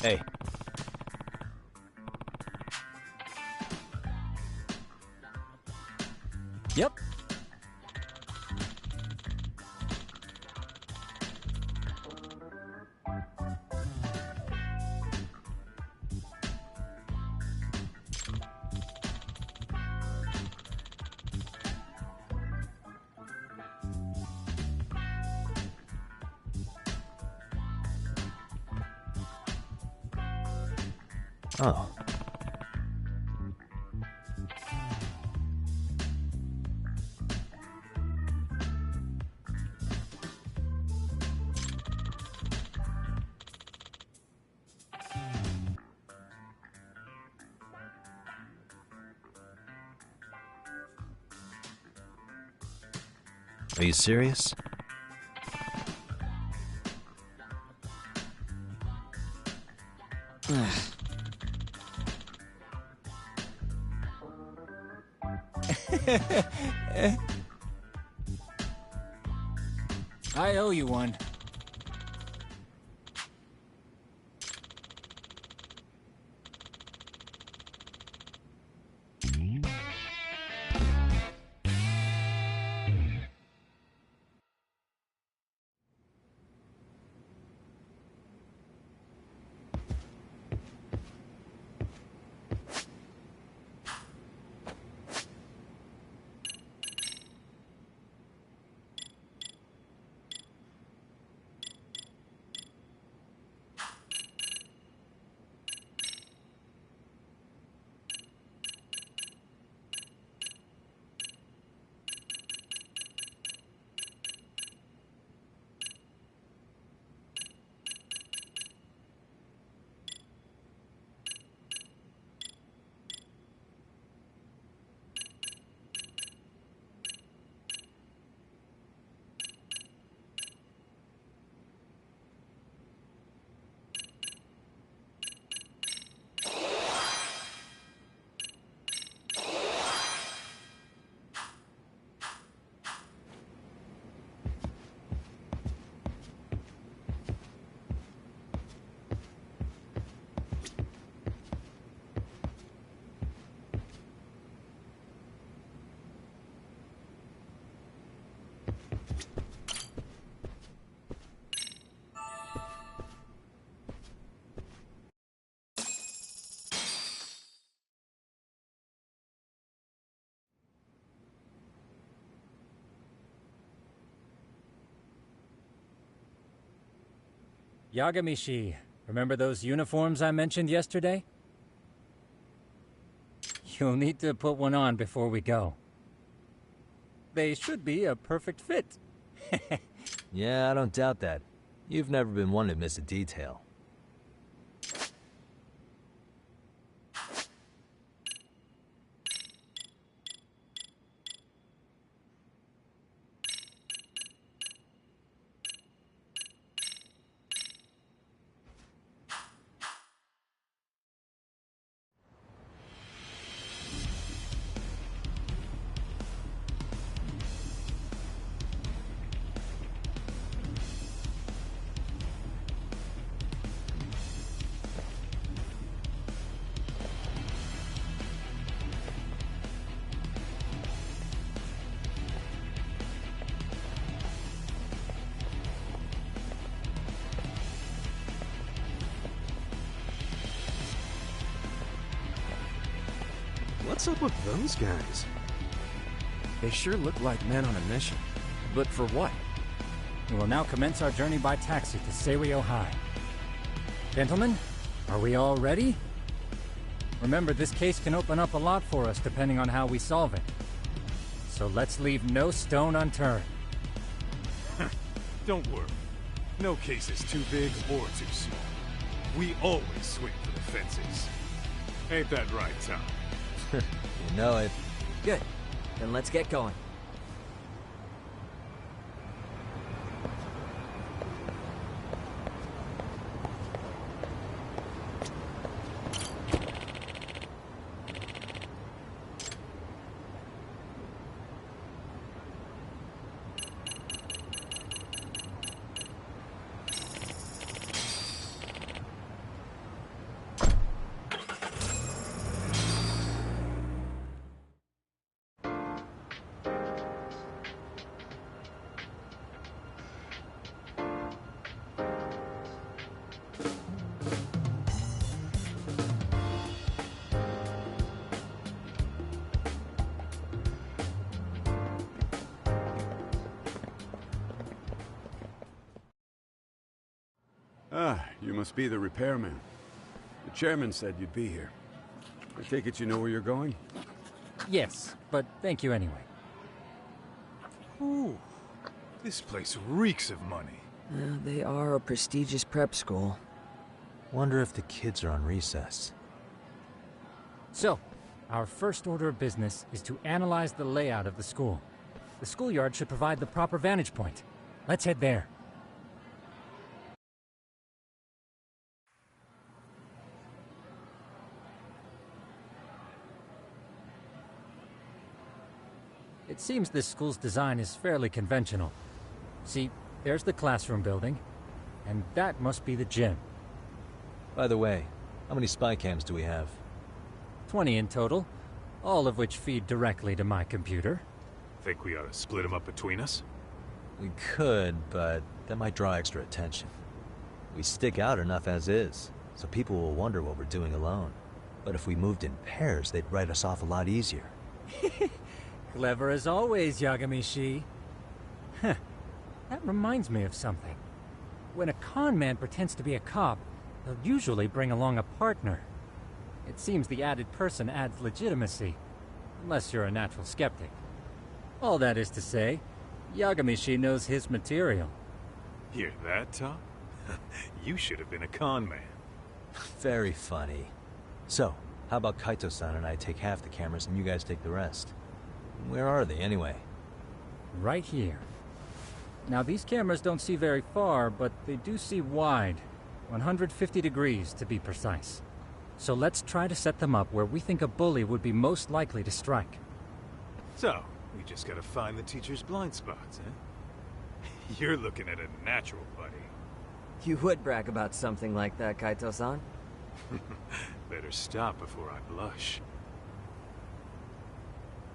[SPEAKER 1] Hey.
[SPEAKER 14] Yep.
[SPEAKER 1] Oh. Are you serious?
[SPEAKER 14] I owe you one. Yagamishi, remember those uniforms I mentioned yesterday? You'll need to put one on before we go. They should be a perfect fit.
[SPEAKER 1] Yeah, I don't doubt that. You've never been one to miss a detail.
[SPEAKER 16] What's up with those guys?
[SPEAKER 12] They sure look like men on a mission. But for what?
[SPEAKER 14] We will now commence our journey by taxi to Seiryo High. Gentlemen, are we all ready? Remember, this case can open up a lot for us depending on how we solve it. So let's leave no stone unturned.
[SPEAKER 2] Don't worry. No case is too big or too small. We always swing for the fences. Ain't that right, Tom?
[SPEAKER 1] You know it.
[SPEAKER 13] Good. Then let's get going.
[SPEAKER 16] Ah, you must be the repairman. The chairman said you'd be here. I take it you know where you're going?
[SPEAKER 14] Yes, but thank you anyway.
[SPEAKER 2] Ooh, this place reeks of money.
[SPEAKER 13] They are a prestigious prep school.
[SPEAKER 1] Wonder if the kids are on recess.
[SPEAKER 14] So, our first order of business is to analyze the layout of the school. The schoolyard should provide the proper vantage point. Let's head there. It seems this school's design is fairly conventional. See, there's the classroom building, and that must be the gym.
[SPEAKER 1] By the way, how many spy cams do we have?
[SPEAKER 14] 20 in total, all of which feed directly to my computer.
[SPEAKER 2] Think we ought to split them up between us?
[SPEAKER 1] We could, but that might draw extra attention. We stick out enough as is, so people will wonder what we're doing alone. But if we moved in pairs, they'd write us off a lot easier.
[SPEAKER 14] Clever as always, Yagami-shi. Huh. That reminds me of something. When a con man pretends to be a cop, they'll usually bring along a partner. It seems the added person adds legitimacy, unless you're a natural skeptic. All that is to say, Yagami-shi knows his material.
[SPEAKER 2] Hear that, Tom? You should have been a con man.
[SPEAKER 1] Very funny. So, how about Kaito-san and I take half the cameras and you guys take the rest? Where are they, anyway?
[SPEAKER 14] Right here. Now, these cameras don't see very far, but they do see wide. 150 degrees, to be precise. So let's try to set them up where we think a bully would be most likely to strike.
[SPEAKER 2] So, we just gotta find the teacher's blind spots, eh? You're looking at a natural, buddy.
[SPEAKER 13] You would brag about something like that, Kaito-san.
[SPEAKER 2] Better stop before I blush.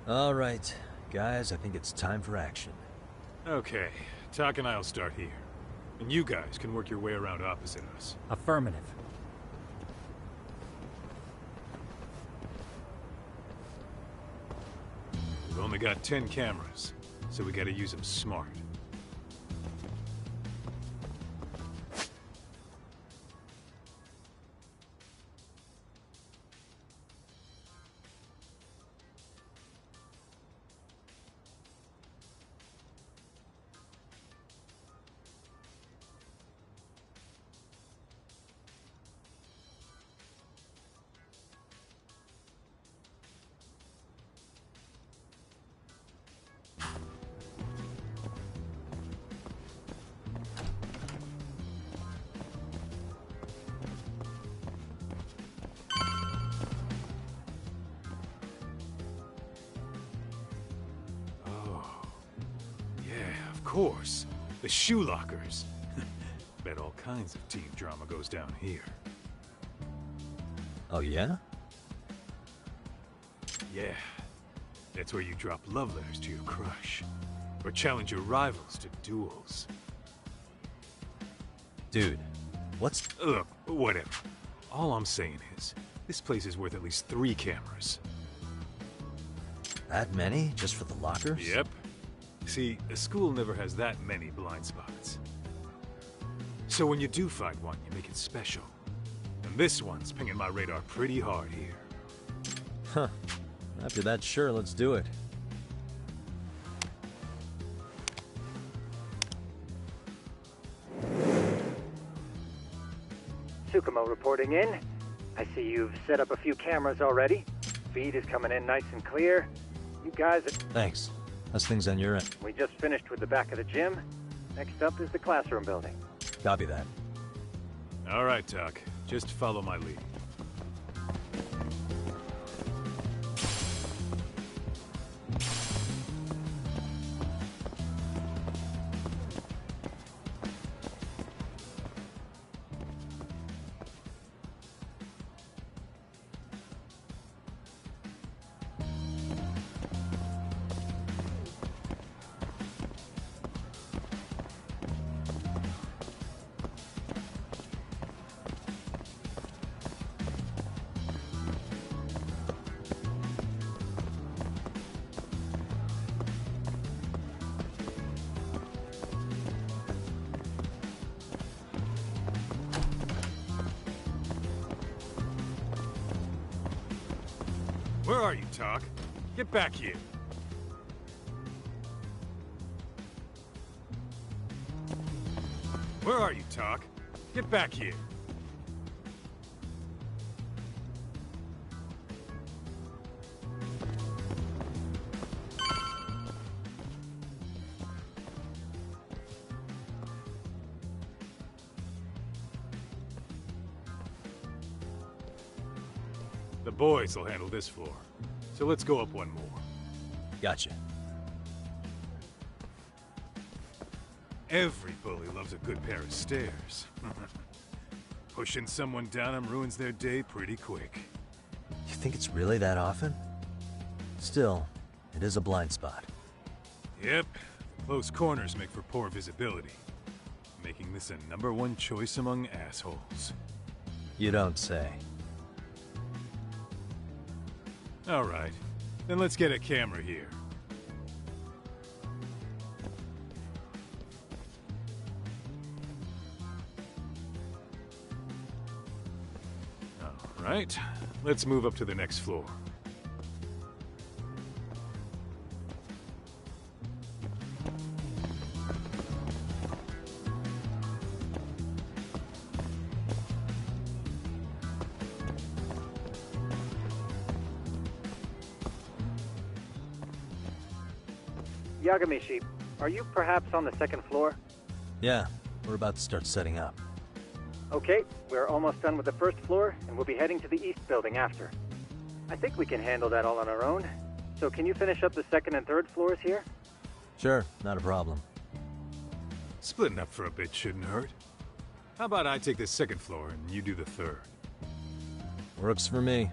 [SPEAKER 1] All right, guys, I think it's time for action.
[SPEAKER 2] Okay, Tak and I'll start here. And you guys can work your way around opposite us.
[SPEAKER 14] Affirmative.
[SPEAKER 2] We've only got 10 cameras, so we gotta use them smart. Of course. The shoe lockers. Bet all kinds of teen drama goes down here.
[SPEAKER 1] Oh, yeah?
[SPEAKER 2] Yeah. That's where you drop love letters to your crush. Or challenge your rivals to duels.
[SPEAKER 1] Dude, what's...
[SPEAKER 2] Look, whatever. All I'm saying is, this place is worth at least 3 cameras.
[SPEAKER 1] That many? Just for the lockers?
[SPEAKER 2] Yep. See, a school never has that many blind spots. So when you do find one, you make it special. And this one's pinging my radar pretty hard here.
[SPEAKER 1] Huh. After that, sure, let's do it.
[SPEAKER 15] Tsukumo reporting in. I see you've set up a few cameras already. Feed is coming in nice and clear. You guys are...
[SPEAKER 1] Thanks. How's things on your end?
[SPEAKER 15] We just finished with the back of the gym. Next up is the classroom building.
[SPEAKER 1] Copy that.
[SPEAKER 2] All right, Doc. Just follow my lead. Where are you, Doc? Get back here. Where are you, Doc? Get back here. The boys will handle this floor. So let's go up one more.
[SPEAKER 1] Gotcha.
[SPEAKER 2] Every bully loves a good pair of stairs. Pushing someone down them ruins their day pretty quick.
[SPEAKER 1] You think it's really that often? Still, it is a blind spot.
[SPEAKER 2] Yep. Close corners make for poor visibility. Making this a #1 choice among assholes.
[SPEAKER 1] You don't say.
[SPEAKER 2] All right. Then let's get a camera here. All right. Let's move up to the next floor.
[SPEAKER 15] Yagamishi, are you perhaps on the second floor?
[SPEAKER 1] Yeah, we're about to start setting up.
[SPEAKER 15] Okay, we're almost done with the first floor, and we'll be heading to the east building after. I think we can handle that all on our own. So can you finish up the second and third floors here?
[SPEAKER 1] Sure, not a problem.
[SPEAKER 2] Splitting up for a bit shouldn't hurt. How about I take the second floor and you do the third?
[SPEAKER 1] Works for me.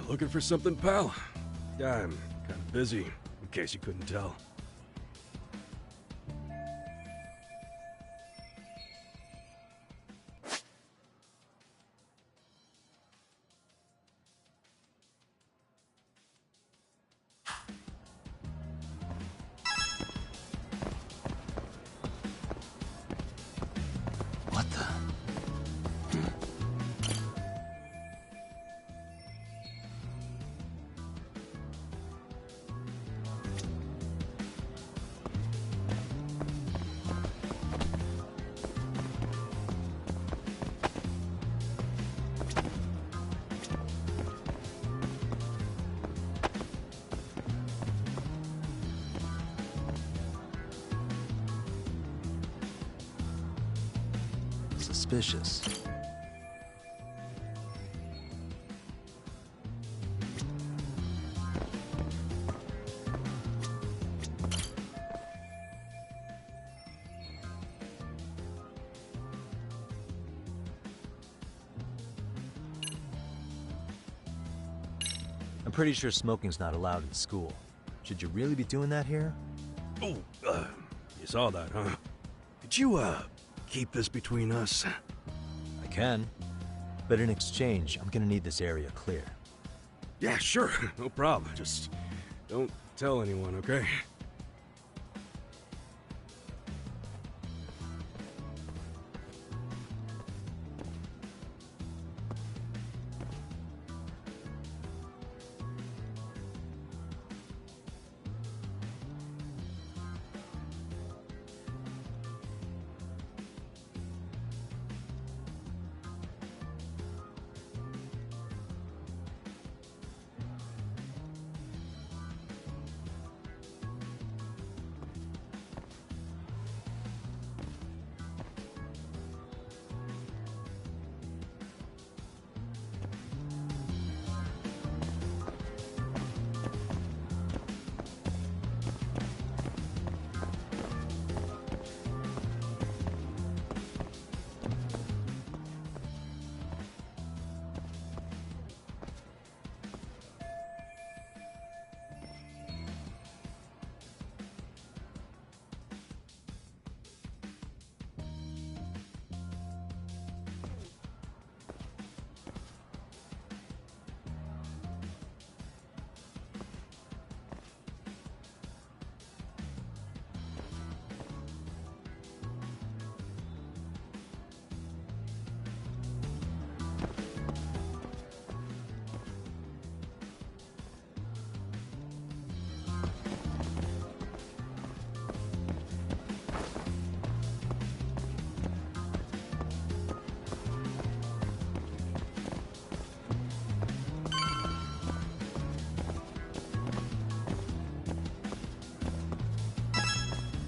[SPEAKER 16] Looking for something, pal? Yeah, I'm kind of busy, in case you couldn't tell.
[SPEAKER 1] What the? Suspicious. I'm pretty sure smoking's not allowed in school. Should you really be doing that here?
[SPEAKER 17] Oh, you saw that, huh? Could you, keep this between us?
[SPEAKER 1] I can. But in exchange, I'm gonna need this area clear.
[SPEAKER 17] Yeah, sure. No problem. Just don't tell anyone, okay?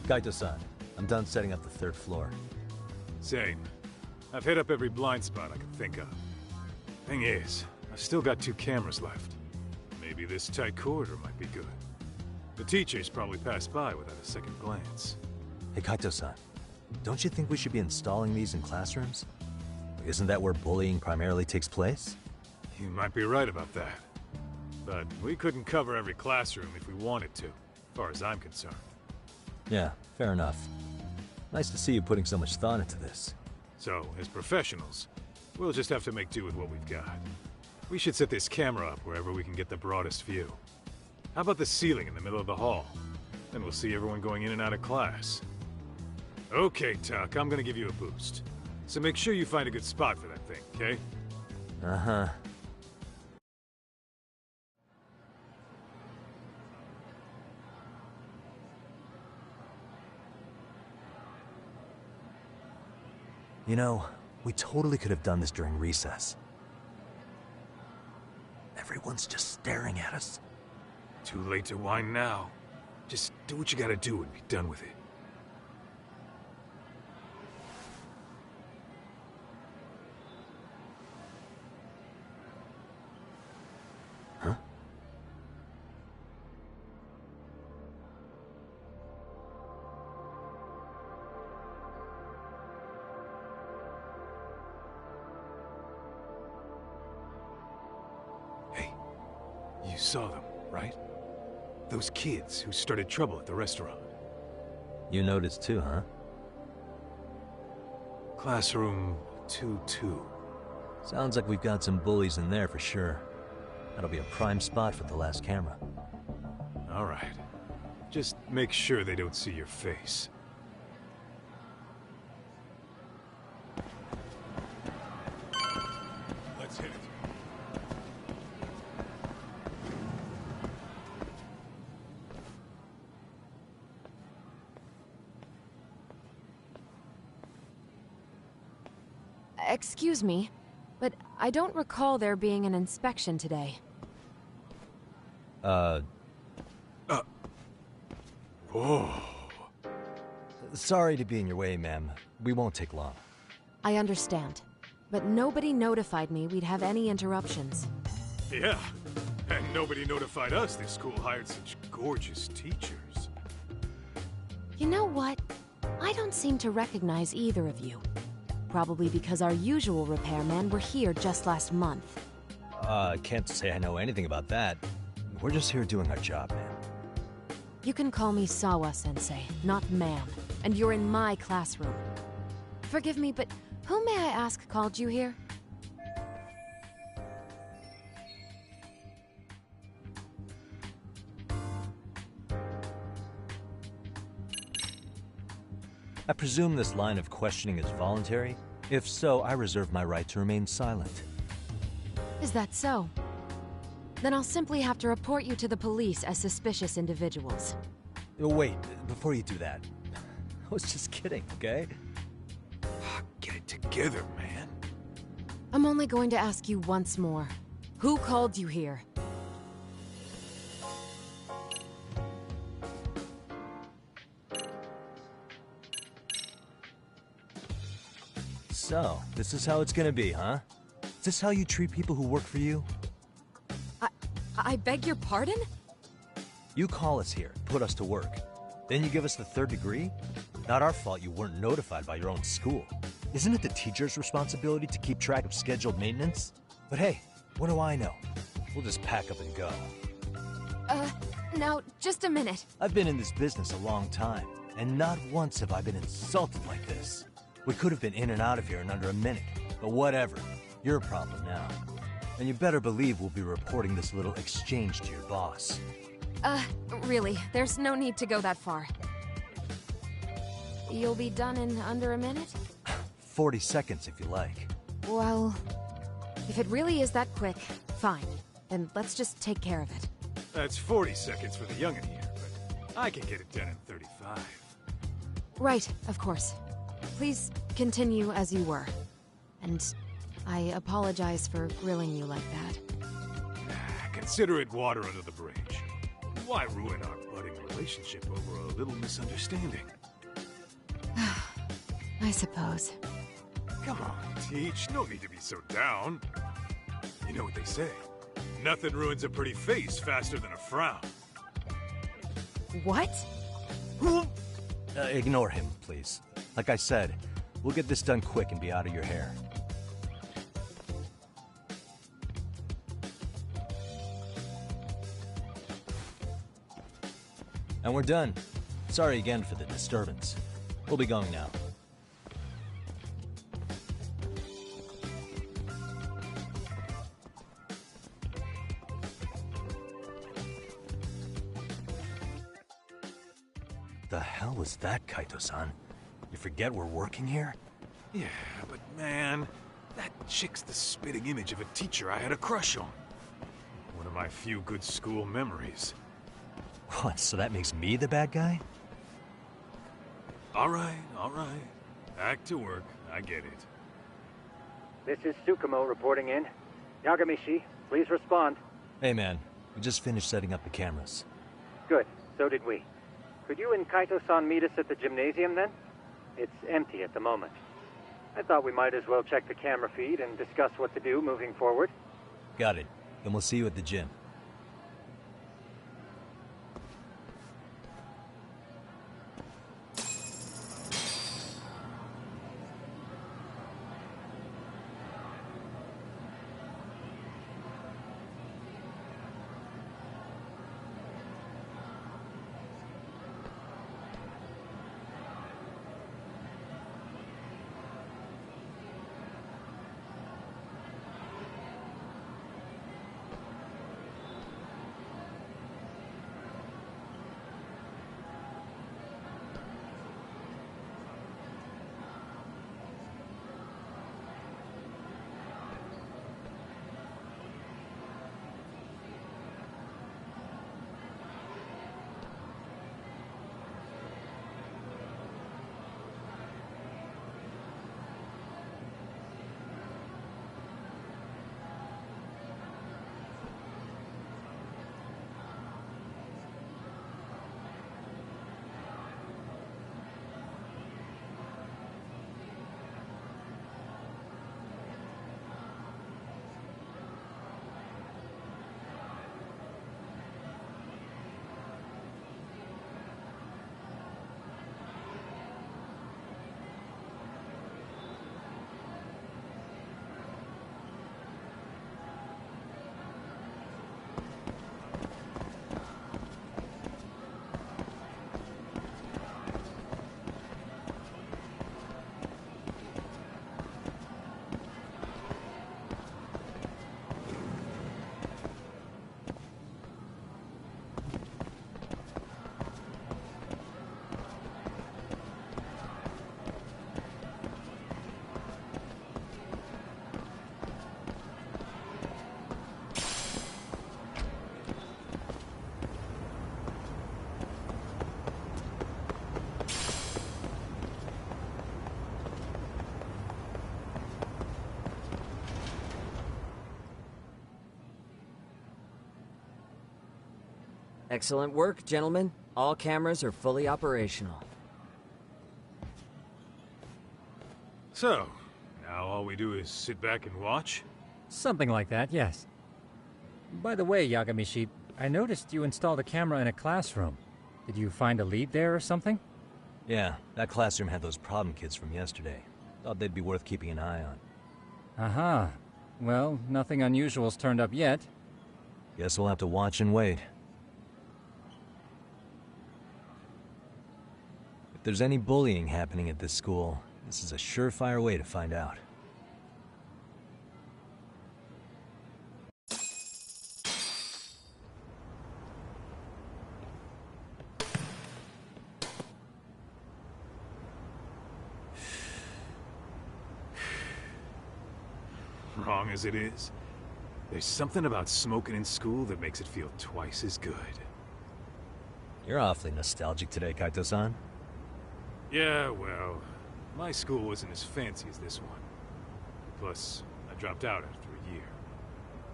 [SPEAKER 1] Kaito-san, I'm done setting up the third floor.
[SPEAKER 2] Same. I've hit up every blind spot I can think of. Thing is, I've still got 2 cameras left. Maybe this tight corridor might be good. The teachers probably passed by without a second glance.
[SPEAKER 1] Hey Kaito-san, don't you think we should be installing these in classrooms? Isn't that where bullying primarily takes place?
[SPEAKER 2] You might be right about that. But we couldn't cover every classroom if we wanted to, as far as I'm concerned.
[SPEAKER 1] Yeah, fair enough. Nice to see you putting so much thought into this.
[SPEAKER 2] So, as professionals, we'll just have to make do with what we've got. We should set this camera up wherever we can get the broadest view. How about the ceiling in the middle of the hall? Then we'll see everyone going in and out of class. Okay, Tuck, I'm gonna give you a boost. So make sure you find a good spot for that thing, okay?
[SPEAKER 1] Uh-huh. You know, we totally could have done this during recess. Everyone's just staring at us.
[SPEAKER 2] Too late to whine now. Just do what you gotta do and be done with it.
[SPEAKER 1] Huh?
[SPEAKER 2] You saw them, right? Those kids who started trouble at the restaurant.
[SPEAKER 1] You noticed too, huh?
[SPEAKER 2] Classroom 2-2.
[SPEAKER 1] Sounds like we've got some bullies in there for sure. That'll be a prime spot for the last camera.
[SPEAKER 2] All right. Just make sure they don't see your face. Let's hit it.
[SPEAKER 18] Excuse me, but I don't recall there being an inspection today.
[SPEAKER 2] Whoa.
[SPEAKER 1] Sorry to be in your way, ma'am. We won't take long.
[SPEAKER 18] I understand. But nobody notified me we'd have any interruptions.
[SPEAKER 2] Yeah, and nobody notified us this school hired such gorgeous teachers.
[SPEAKER 18] You know what? I don't seem to recognize either of you. Probably because our usual repairmen were here just last month.
[SPEAKER 1] Can't say I know anything about that. We're just here doing our job, man.
[SPEAKER 18] You can call me Sawa-sensei, not ma'am. And you're in my classroom. Forgive me, but who may I ask called you here?
[SPEAKER 1] I presume this line of questioning is voluntary? If so, I reserve my right to remain silent.
[SPEAKER 18] Is that so? Then I'll simply have to report you to the police as suspicious individuals.
[SPEAKER 1] Wait, before you do that, I was just kidding, okay?
[SPEAKER 2] Get it together, man.
[SPEAKER 18] I'm only going to ask you once more. Who called you here?
[SPEAKER 1] So, this is how it's gonna be, huh? Is this how you treat people who work for you?
[SPEAKER 18] I beg your pardon?
[SPEAKER 1] You call us here, put us to work. Then you give us the third degree? Not our fault you weren't notified by your own school. Isn't it the teacher's responsibility to keep track of scheduled maintenance? But hey, what do I know? We'll just pack up and go.
[SPEAKER 18] Now, just a minute.
[SPEAKER 1] I've been in this business a long time, and not once have I been insulted like this. We could have been in and out of here in under a minute, but whatever. Your problem now. And you better believe we'll be reporting this little exchange to your boss.
[SPEAKER 18] Really, there's no need to go that far. You'll be done in under a minute?
[SPEAKER 1] 40 seconds if you like.
[SPEAKER 18] Well, if it really is that quick, fine. Then let's just take care of it.
[SPEAKER 2] That's 40 seconds for the youngin' here, but I can get it done in 35.
[SPEAKER 18] Right, of course. Please continue as you were. And I apologize for grilling you like that.
[SPEAKER 2] Consider it water under the bridge. Why ruin our budding relationship over a little misunderstanding?
[SPEAKER 18] I suppose.
[SPEAKER 2] Come on, Teach. No need to be so down. You know what they say. Nothing ruins a pretty face faster than a frown.
[SPEAKER 18] What?
[SPEAKER 1] Ignore him, please. Like I said, we'll get this done quick and be out of your hair. And we're done. Sorry again for the disturbance. We'll be going now. The hell was that, Kaito-san? You forget we're working here?
[SPEAKER 2] Yeah, but man, that chick's the spitting image of a teacher I had a crush on. One of my few good school memories.
[SPEAKER 1] What, so that makes me the bad guy?
[SPEAKER 2] All right. Back to work. I get it.
[SPEAKER 15] This is Tsukumo reporting in. Yagamishi, please respond.
[SPEAKER 1] Hey man, we just finished setting up the cameras.
[SPEAKER 15] Good, so did we. Could you and Kaito-san meet us at the gymnasium then? It's empty at the moment. I thought we might as well check the camera feed and discuss what to do moving forward.
[SPEAKER 1] Got it. Then we'll see you at the gym.
[SPEAKER 13] Excellent work, gentlemen. All cameras are fully operational.
[SPEAKER 2] So, now all we do is sit back and watch?
[SPEAKER 14] Something like that, yes. By the way, Yagamishi, I noticed you installed a camera in a classroom. Did you find a lead there or something?
[SPEAKER 1] Yeah, that classroom had those problem kids from yesterday. Thought they'd be worth keeping an eye on.
[SPEAKER 14] Aha. Well, nothing unusual's turned up yet.
[SPEAKER 1] Guess we'll have to watch and wait. If there's any bullying happening at this school, this is a surefire way to find out.
[SPEAKER 2] Wrong as it is, there's something about smoking in school that makes it feel twice as good.
[SPEAKER 1] You're awfully nostalgic today, Kaito-san.
[SPEAKER 2] Yeah, well, my school wasn't as fancy as this one. Plus, I dropped out after a year.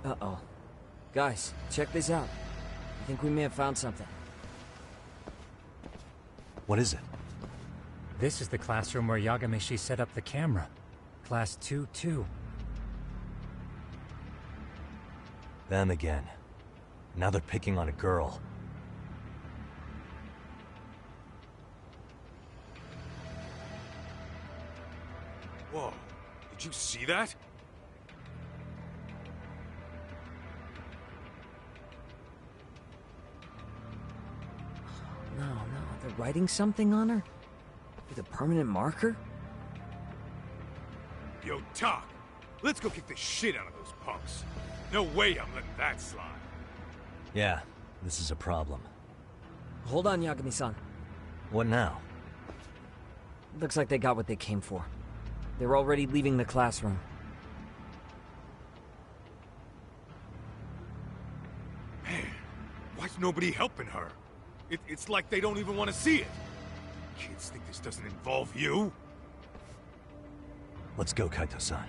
[SPEAKER 13] Uh-oh. Guys, check this out. I think we may have found something.
[SPEAKER 1] What is it?
[SPEAKER 14] This is the classroom where Yagamishi set up the camera. Class 2-2.
[SPEAKER 1] Them again. Now they're picking on a girl.
[SPEAKER 2] Whoa, did you see that?
[SPEAKER 13] No, they're writing something on her? With a permanent marker?
[SPEAKER 2] Yo, Talk, let's go kick the shit out of those punks. No way I'm letting that slide.
[SPEAKER 1] Yeah, this is a problem.
[SPEAKER 13] Hold on, Yagami-san.
[SPEAKER 1] What now?
[SPEAKER 13] Looks like they got what they came for. They're already leaving the classroom.
[SPEAKER 2] Man, why's nobody helping her? It's like they don't even want to see it. Kids think this doesn't involve you?
[SPEAKER 1] Let's go, Kaito-san.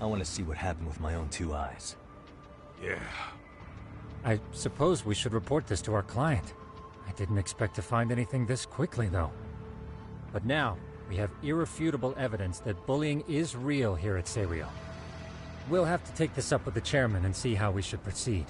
[SPEAKER 1] I want to see what happened with my own two eyes.
[SPEAKER 2] Yeah.
[SPEAKER 14] I suppose we should report this to our client. I didn't expect to find anything this quickly, though. But now, we have irrefutable evidence that bullying is real here at Seiryo. We'll have to take this up with the chairman and see how we should proceed.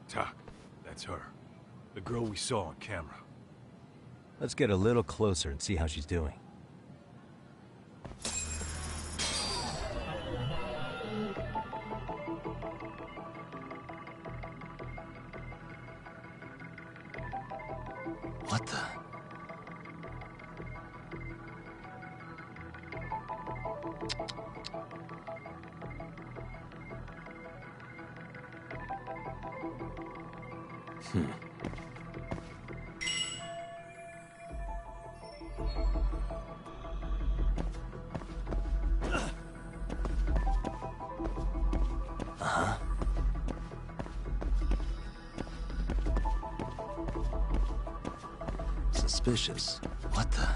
[SPEAKER 2] Tak, that's her. The girl we saw on camera.
[SPEAKER 1] Let's get a little closer and see how she's doing. What the? Uh-huh. Suspicious. What the?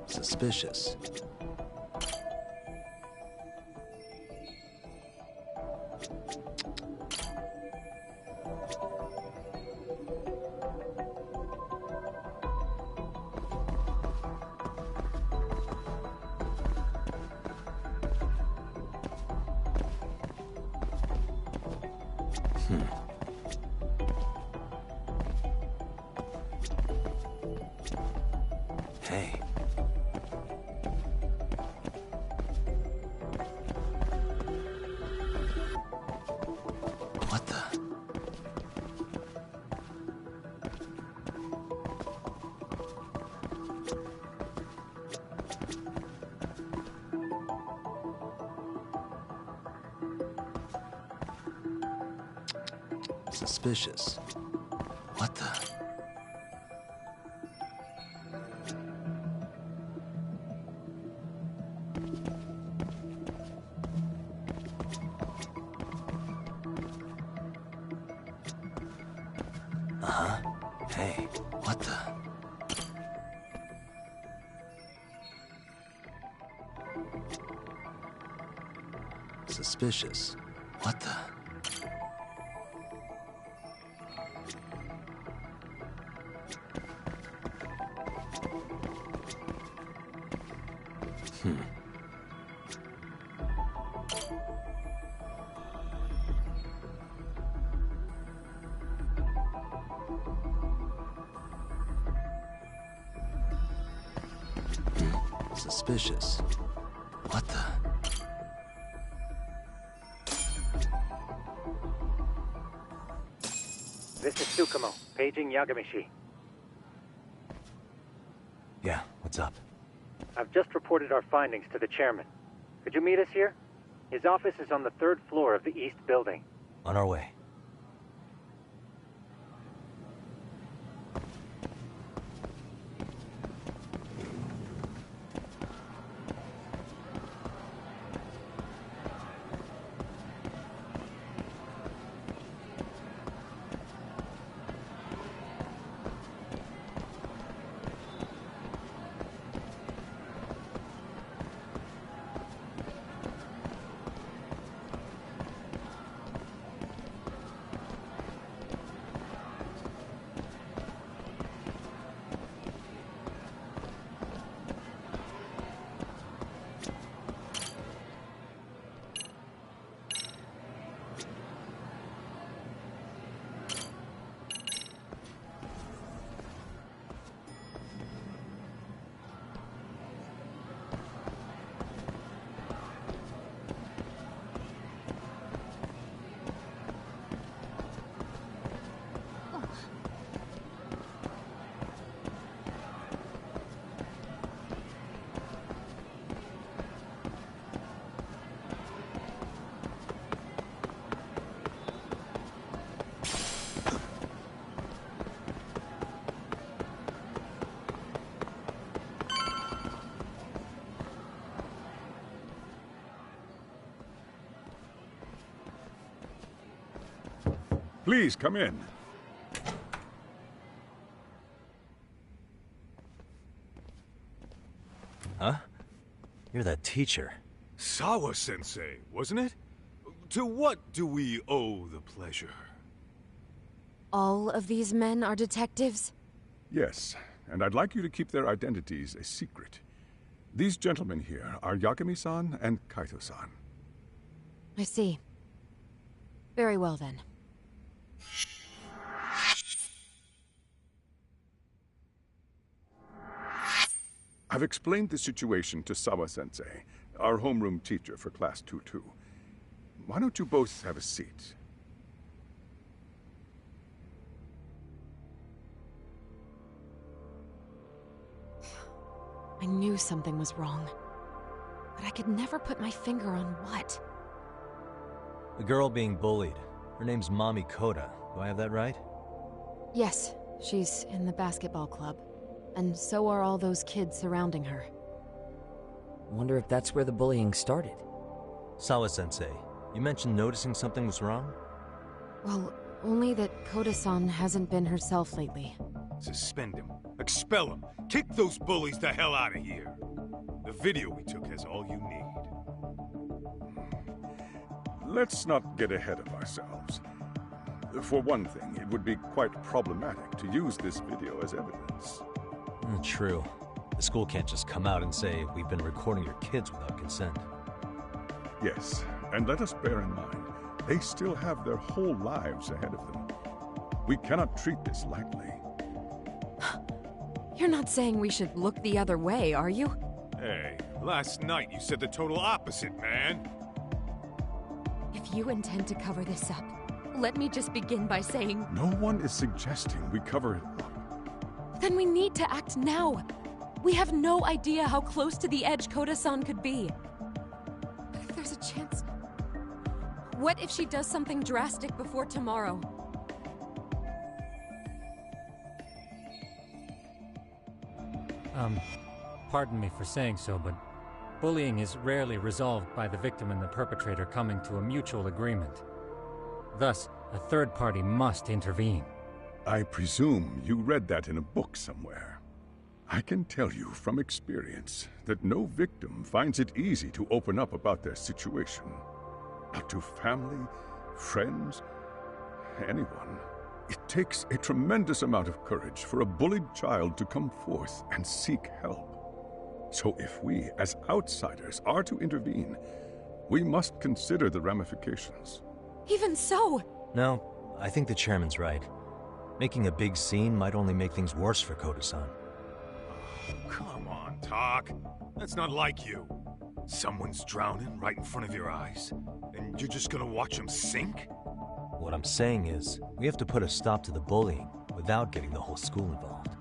[SPEAKER 1] Suspicious. Hey. What the? Suspicious. What the? Uh-huh. Hey, what the? Suspicious. What the? Suspicious. What the?
[SPEAKER 15] This is Tsukumo, paging Yagamishi.
[SPEAKER 1] Yeah, what's up?
[SPEAKER 15] I've just reported our findings to the chairman. Could you meet us here? His office is on the 3rd floor of the east building.
[SPEAKER 1] On our way.
[SPEAKER 10] Please come in.
[SPEAKER 1] Huh? You're that teacher.
[SPEAKER 2] Sawa-sensei, wasn't it? To what do we owe the pleasure?
[SPEAKER 18] All of these men are detectives?
[SPEAKER 10] Yes, and I'd like you to keep their identities a secret. These gentlemen here are Yagami-san and Kaito-san.
[SPEAKER 18] I see. Very well then.
[SPEAKER 10] I've explained the situation to Sawa-sensei, our homeroom teacher for Class 2-2. Why don't you both have a seat?
[SPEAKER 18] I knew something was wrong, but I could never put my finger on what.
[SPEAKER 1] The girl being bullied. Her name's Mami Koda. Do I have that right?
[SPEAKER 18] Yes, she's in the basketball club. And so are all those kids surrounding her.
[SPEAKER 13] Wonder if that's where the bullying started.
[SPEAKER 1] Sawa-sensei, you mentioned noticing something was wrong?
[SPEAKER 18] Well, only that Koda-san hasn't been herself lately.
[SPEAKER 2] Suspend him. Expel him. Kick those bullies the hell out of here. The video we took has all you need.
[SPEAKER 10] Let's not get ahead of ourselves. For one thing, it would be quite problematic to use this video as evidence.
[SPEAKER 1] True. The school can't just come out and say, we've been recording your kids without consent.
[SPEAKER 10] Yes, and let us bear in mind, they still have their whole lives ahead of them. We cannot treat this lightly.
[SPEAKER 18] You're not saying we should look the other way, are you?
[SPEAKER 2] Hey, last night you said the total opposite, man.
[SPEAKER 18] If you intend to cover this up, let me just begin by saying...
[SPEAKER 10] No one is suggesting we cover it up.
[SPEAKER 18] Then we need to act now. We have no idea how close to the edge Koda-san could be. But if there's a chance... What if she does something drastic before tomorrow?
[SPEAKER 14] Pardon me for saying so, but bullying is rarely resolved by the victim and the perpetrator coming to a mutual agreement. Thus, a third party must intervene.
[SPEAKER 10] I presume you read that in a book somewhere. I can tell you from experience that no victim finds it easy to open up about their situation. Not to family, friends, anyone. It takes a tremendous amount of courage for a bullied child to come forth and seek help. So if we, as outsiders, are to intervene, we must consider the ramifications.
[SPEAKER 18] Even so!
[SPEAKER 1] No, I think the chairman's right. Making a big scene might only make things worse for Koda-san.
[SPEAKER 2] Come on, Talk. That's not like you. Someone's drowning right in front of your eyes, and you're just gonna watch him sink?
[SPEAKER 1] What I'm saying is, we have to put a stop to the bullying without getting the whole school involved.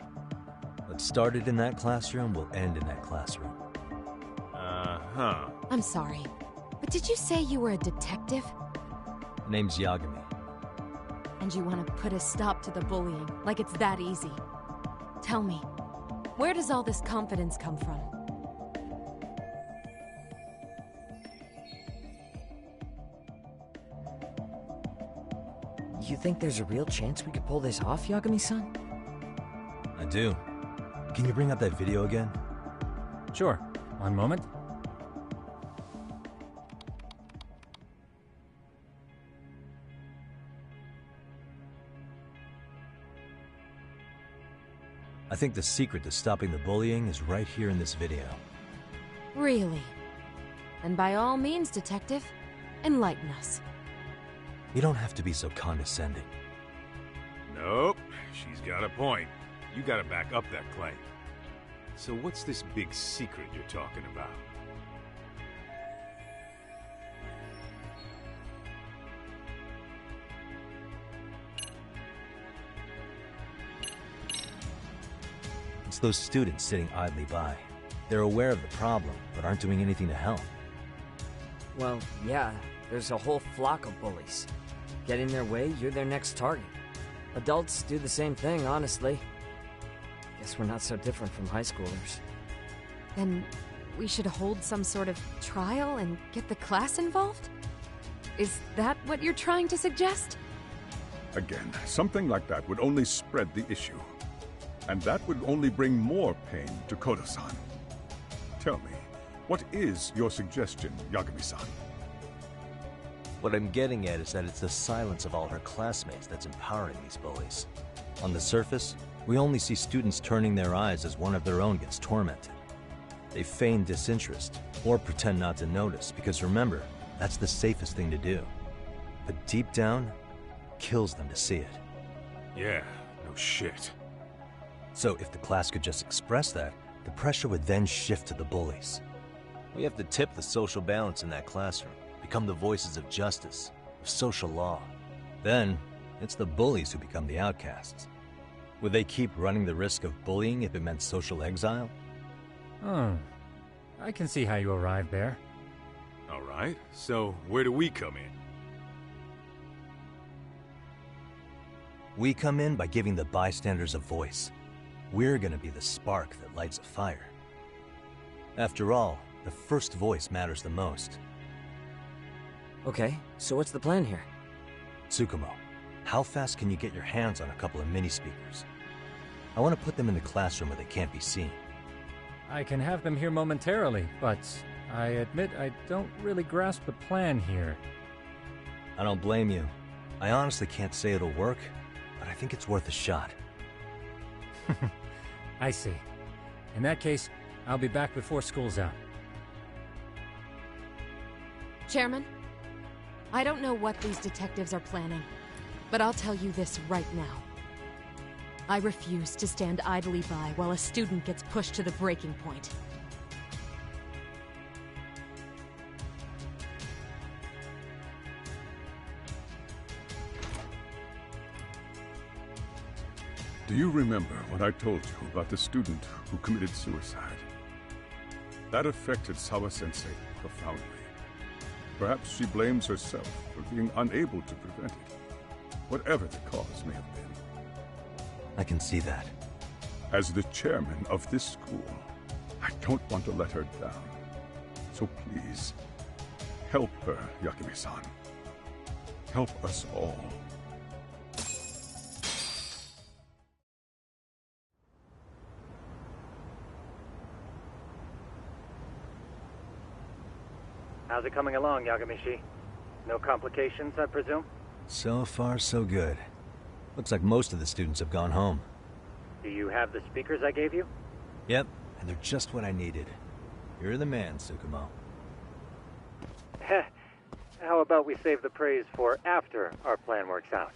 [SPEAKER 1] What started in that classroom will end in that classroom.
[SPEAKER 2] Uh-huh.
[SPEAKER 18] I'm sorry, but did you say you were a detective?
[SPEAKER 1] Name's Yagami.
[SPEAKER 18] And you want to put a stop to the bullying, like it's that easy. Tell me, where does all this confidence come from?
[SPEAKER 13] You think there's a real chance we could pull this off, Yagami-san?
[SPEAKER 1] I do. Can you bring up that video again?
[SPEAKER 14] Sure. One moment.
[SPEAKER 1] I think the secret to stopping the bullying is right here in this video.
[SPEAKER 18] Really? And by all means, detective, enlighten us.
[SPEAKER 1] You don't have to be so condescending.
[SPEAKER 2] Nope, she's got a point. You gotta back up that claim. So what's this big secret you're talking about?
[SPEAKER 1] It's those students sitting idly by. They're aware of the problem, but aren't doing anything to help.
[SPEAKER 13] Well, yeah, there's a whole flock of bullies. Get in their way, you're their next target. Adults do the same thing, honestly. Guess we're not so different from high schoolers.
[SPEAKER 18] Then we should hold some sort of trial and get the class involved? Is that what you're trying to suggest?
[SPEAKER 10] Again, something like that would only spread the issue. And that would only bring more pain to Koda-san. Tell me, what is your suggestion, Yagami-san?
[SPEAKER 1] What I'm getting at is that it's the silence of all her classmates that's empowering these bullies. On the surface, we only see students turning their eyes as one of their own gets tormented. They feign disinterest or pretend not to notice because remember, that's the safest thing to do. But deep down, kills them to see it.
[SPEAKER 2] Yeah, no shit.
[SPEAKER 1] So if the class could just express that, the pressure would then shift to the bullies. We have to tip the social balance in that classroom, become the voices of justice, of social law. Then, it's the bullies who become the outcasts. Would they keep running the risk of bullying if it meant social exile?
[SPEAKER 14] I can see how you arrived there.
[SPEAKER 2] All right, so where do we come in?
[SPEAKER 1] We come in by giving the bystanders a voice. We're gonna be the spark that lights a fire. After all, the first voice matters the most.
[SPEAKER 13] Okay, so what's the plan here?
[SPEAKER 1] Tsukumo, how fast can you get your hands on a couple of mini-speakers? I want to put them in the classroom where they can't be seen.
[SPEAKER 14] I can have them here momentarily, but I admit I don't really grasp the plan here.
[SPEAKER 1] I don't blame you. I honestly can't say it'll work, but I think it's worth a shot.
[SPEAKER 14] I see. In that case, I'll be back before school's out.
[SPEAKER 18] Chairman, I don't know what these detectives are planning, but I'll tell you this right now. I refuse to stand idly by while a student gets pushed to the breaking point.
[SPEAKER 10] Do you remember when I told you about the student who committed suicide? That affected Sawa-sensei profoundly. Perhaps she blames herself for being unable to prevent it, whatever the cause may have been.
[SPEAKER 1] I can see that.
[SPEAKER 10] As the chairman of this school, I don't want to let her down. So please, help her, Yakume-san. Help us all.
[SPEAKER 15] How's it coming along, Yagamishi? No complications, I presume?
[SPEAKER 1] So far, so good. Looks like most of the students have gone home.
[SPEAKER 15] Do you have the speakers I gave you?
[SPEAKER 1] Yep, and they're just what I needed. You're the man, Tsukumo.
[SPEAKER 15] Heh. How about we save the praise for after our plan works out?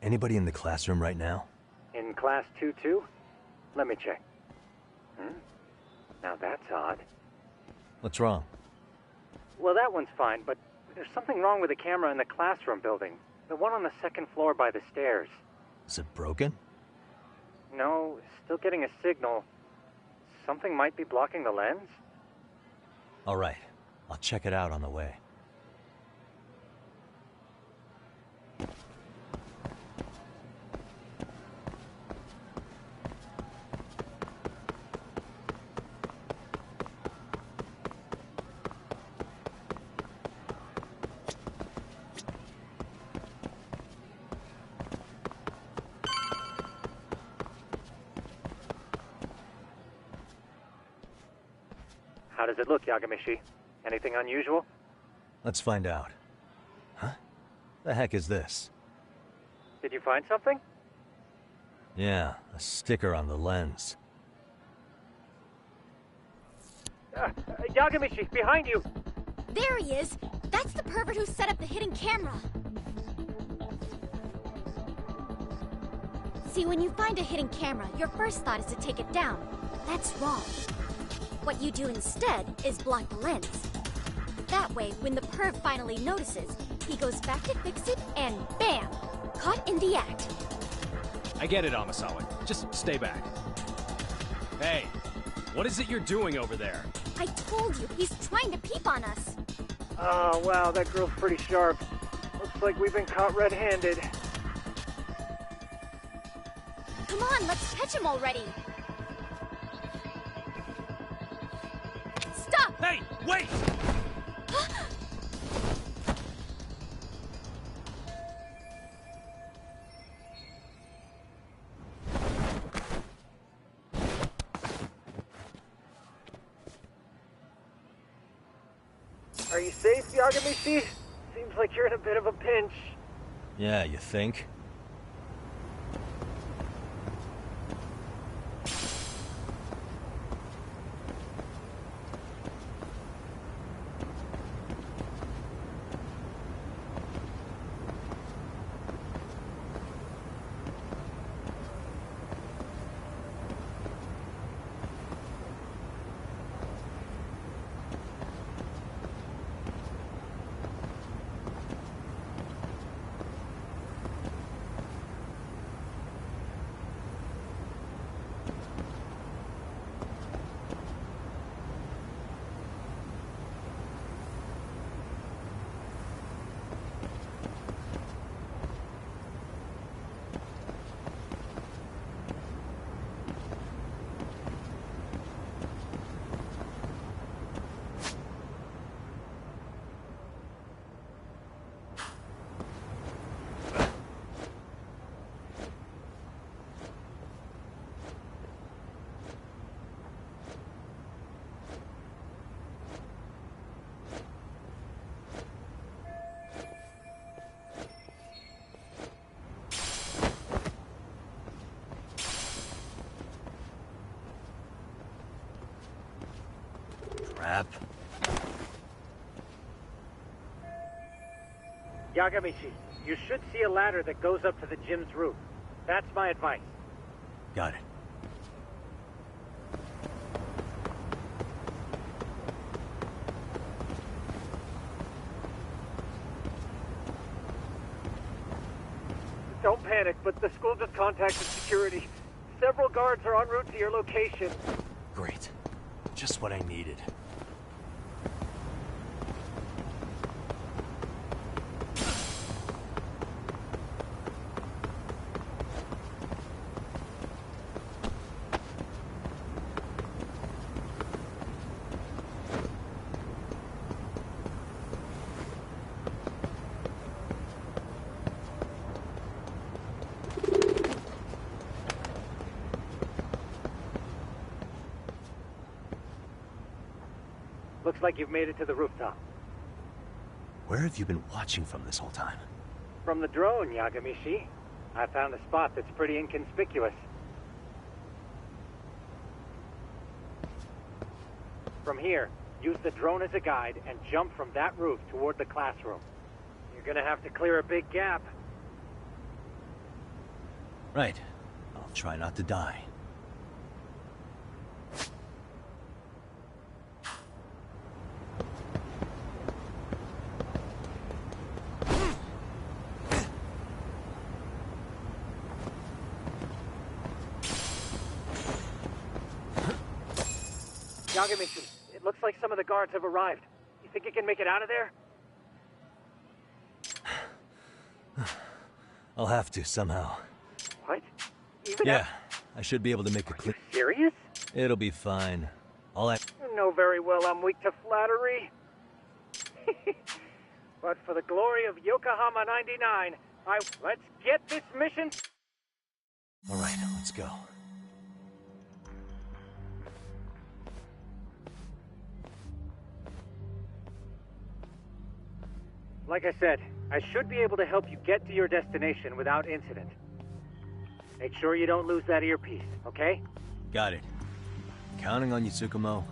[SPEAKER 1] Anybody in the classroom right now?
[SPEAKER 15] In class 2-2? Let me check. Now that's odd.
[SPEAKER 1] What's wrong?
[SPEAKER 15] Well, that one's fine, but there's something wrong with the camera in the classroom building. The one on the second floor by the stairs.
[SPEAKER 1] Is it broken?
[SPEAKER 15] No, still getting a signal. Something might be blocking the lens?
[SPEAKER 1] All right, I'll check it out on the way.
[SPEAKER 15] How does it look, Yagamishi? Anything unusual?
[SPEAKER 1] Let's find out. Huh? The heck is this?
[SPEAKER 15] Did you find something?
[SPEAKER 1] Yeah, a sticker on the lens.
[SPEAKER 15] Yagamishi, behind you!
[SPEAKER 9] There he is! That's the pervert who set up the hidden camera! See, when you find a hidden camera, your first thought is to take it down. That's wrong. What you do instead is block the lens. That way, when the perv finally notices, he goes back to fix it and bam! Caught in the act.
[SPEAKER 11] I get it, Amasawa. Just stay back. Hey, what is it you're doing over there?
[SPEAKER 9] I told you, he's trying to peep on us.
[SPEAKER 15] Oh, wow, that girl's pretty sharp. Looks like we've been caught red-handed.
[SPEAKER 9] Come on, let's catch him already. Stop!
[SPEAKER 11] Hey, wait!
[SPEAKER 15] Are Are you safe, Yagamishi? Seems like you're in a bit of a pinch.
[SPEAKER 1] Yeah, you think? Crap.
[SPEAKER 15] Yagamishi, you should see a ladder that goes up to the gym's roof. That's my advice.
[SPEAKER 1] Got it.
[SPEAKER 15] Don't panic, but the school just contacted security. Several guards are en route to your location.
[SPEAKER 1] Great. Just what I needed.
[SPEAKER 15] Looks like you've made it to the rooftop.
[SPEAKER 1] Where have you been watching from this whole time?
[SPEAKER 15] From the drone, Yagamishi. I found a spot that's pretty inconspicuous. From here, use the drone as a guide and jump from that roof toward the classroom. You're gonna have to clear a big gap.
[SPEAKER 1] Right. I'll try not to die.
[SPEAKER 15] Yagamishi, it looks like some of the guards have arrived. You think you can make it out of there?
[SPEAKER 1] I'll have to, somehow.
[SPEAKER 15] What? Even
[SPEAKER 1] Yeah, I should be able to make a clip.
[SPEAKER 15] Serious?
[SPEAKER 1] It'll be fine.
[SPEAKER 15] You know very well I'm weak to flattery. But for the glory of Yokohama 99, let's get this mission.
[SPEAKER 1] All right, let's go.
[SPEAKER 15] Like I said, I should be able to help you get to your destination without incident. Make sure you don't lose that earpiece, okay?
[SPEAKER 1] Got it. Counting on you, Tsukumo.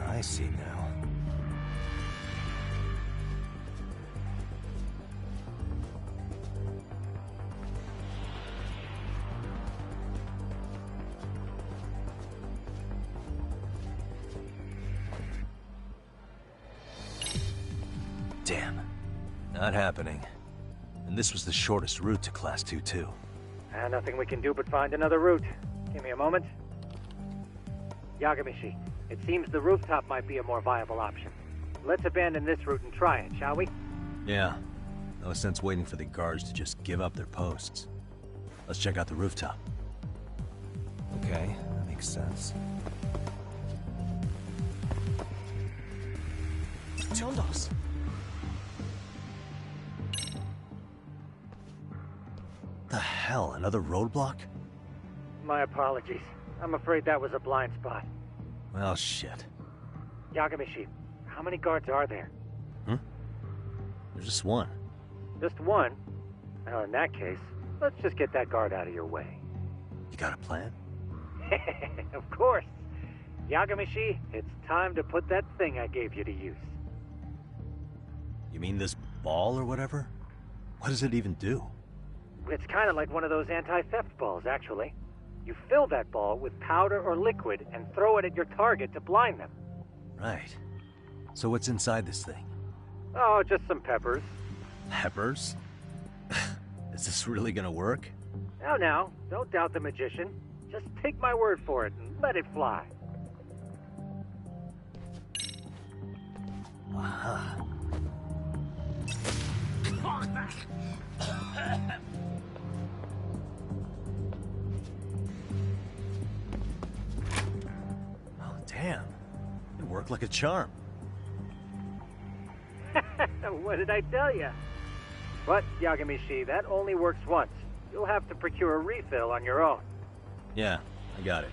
[SPEAKER 1] I see now. Damn. Not happening. And this was the shortest route to Class 2, too.
[SPEAKER 15] Nothing we can do but find another route. Give me a moment. Yagamishi, it seems the rooftop might be a more viable option. Let's abandon this route and try it, shall we?
[SPEAKER 1] Yeah. No sense waiting for the guards to just give up their posts. Let's check out the rooftop. Okay, that makes sense. The hell, another roadblock?
[SPEAKER 15] My apologies. I'm afraid that was a blind spot.
[SPEAKER 1] Well, shit.
[SPEAKER 15] Yagamishi, how many guards are there?
[SPEAKER 1] There's just one.
[SPEAKER 15] Just one? Well, in that case, let's just get that guard out of your way.
[SPEAKER 1] You got a plan?
[SPEAKER 15] Of course. Yagamishi, it's time to put that thing I gave you to use.
[SPEAKER 1] You mean this ball or whatever? What does it even do?
[SPEAKER 15] It's kind of like one of those anti-theft balls, actually. You fill that ball with powder or liquid and throw it at your target to blind them.
[SPEAKER 1] Right. So what's inside this thing?
[SPEAKER 15] Oh, just some peppers.
[SPEAKER 1] Peppers? Is this really gonna work?
[SPEAKER 15] Now, don't doubt the magician. Just take my word for it and let it fly.
[SPEAKER 1] Aha. Oh, damn. It worked like a charm.
[SPEAKER 15] What did I tell you? But, Yagamishi, that only works once. You'll have to procure a refill on your own.
[SPEAKER 1] Yeah, I got it.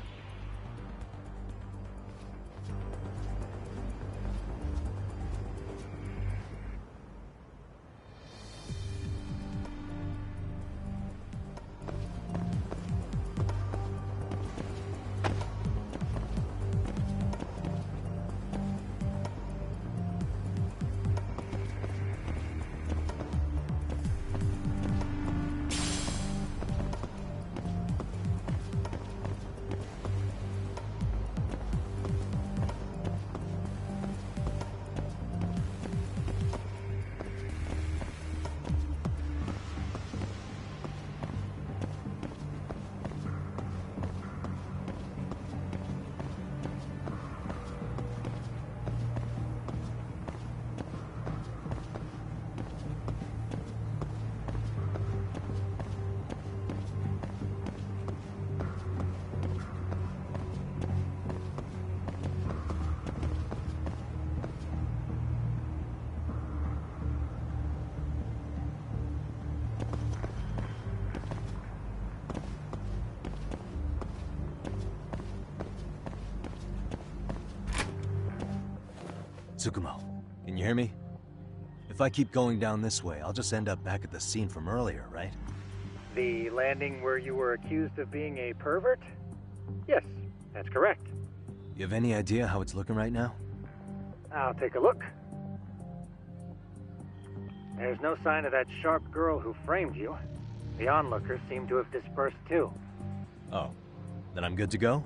[SPEAKER 1] Tsukumo, can you hear me? If I keep going down this way, I'll just end up back at the scene from earlier, right?
[SPEAKER 15] The landing where you were accused of being a pervert? Yes, that's correct.
[SPEAKER 1] You have any idea how it's looking right now?
[SPEAKER 15] I'll take a look. There's no sign of that sharp girl who framed you. The onlookers seem to have dispersed too.
[SPEAKER 1] Oh, then I'm good to go?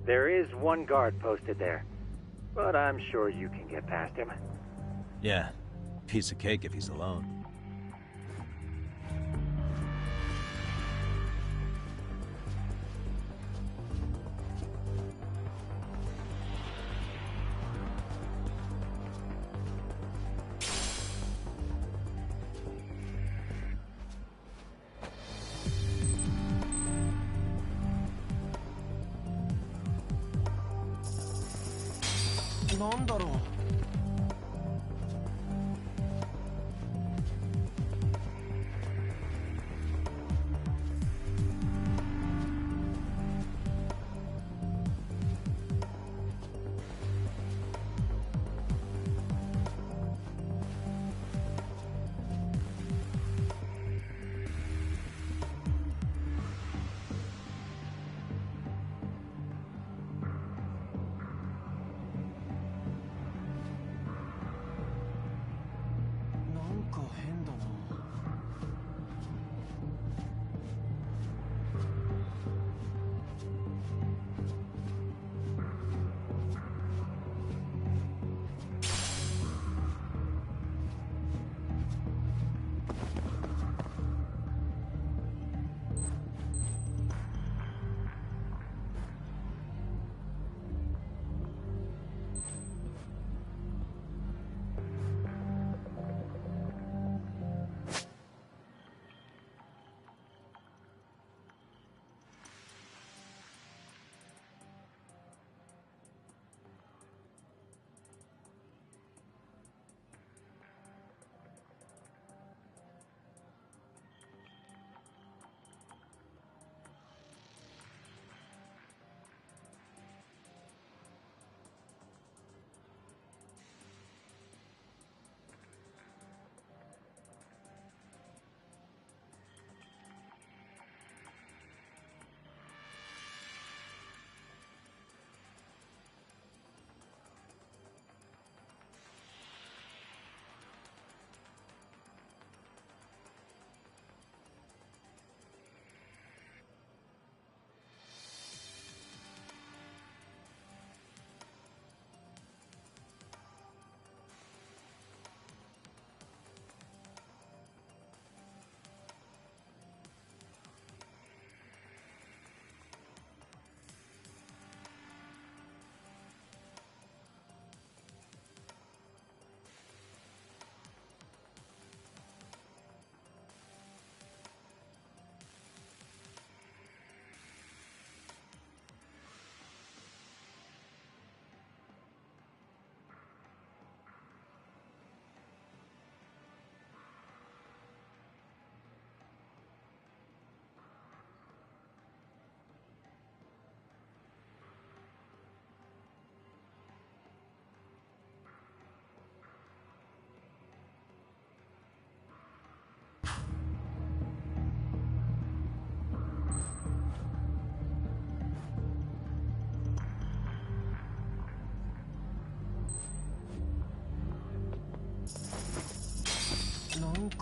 [SPEAKER 15] There is one guard posted there, but I'm sure you can get past him.
[SPEAKER 1] Yeah, piece of cake if he's alone.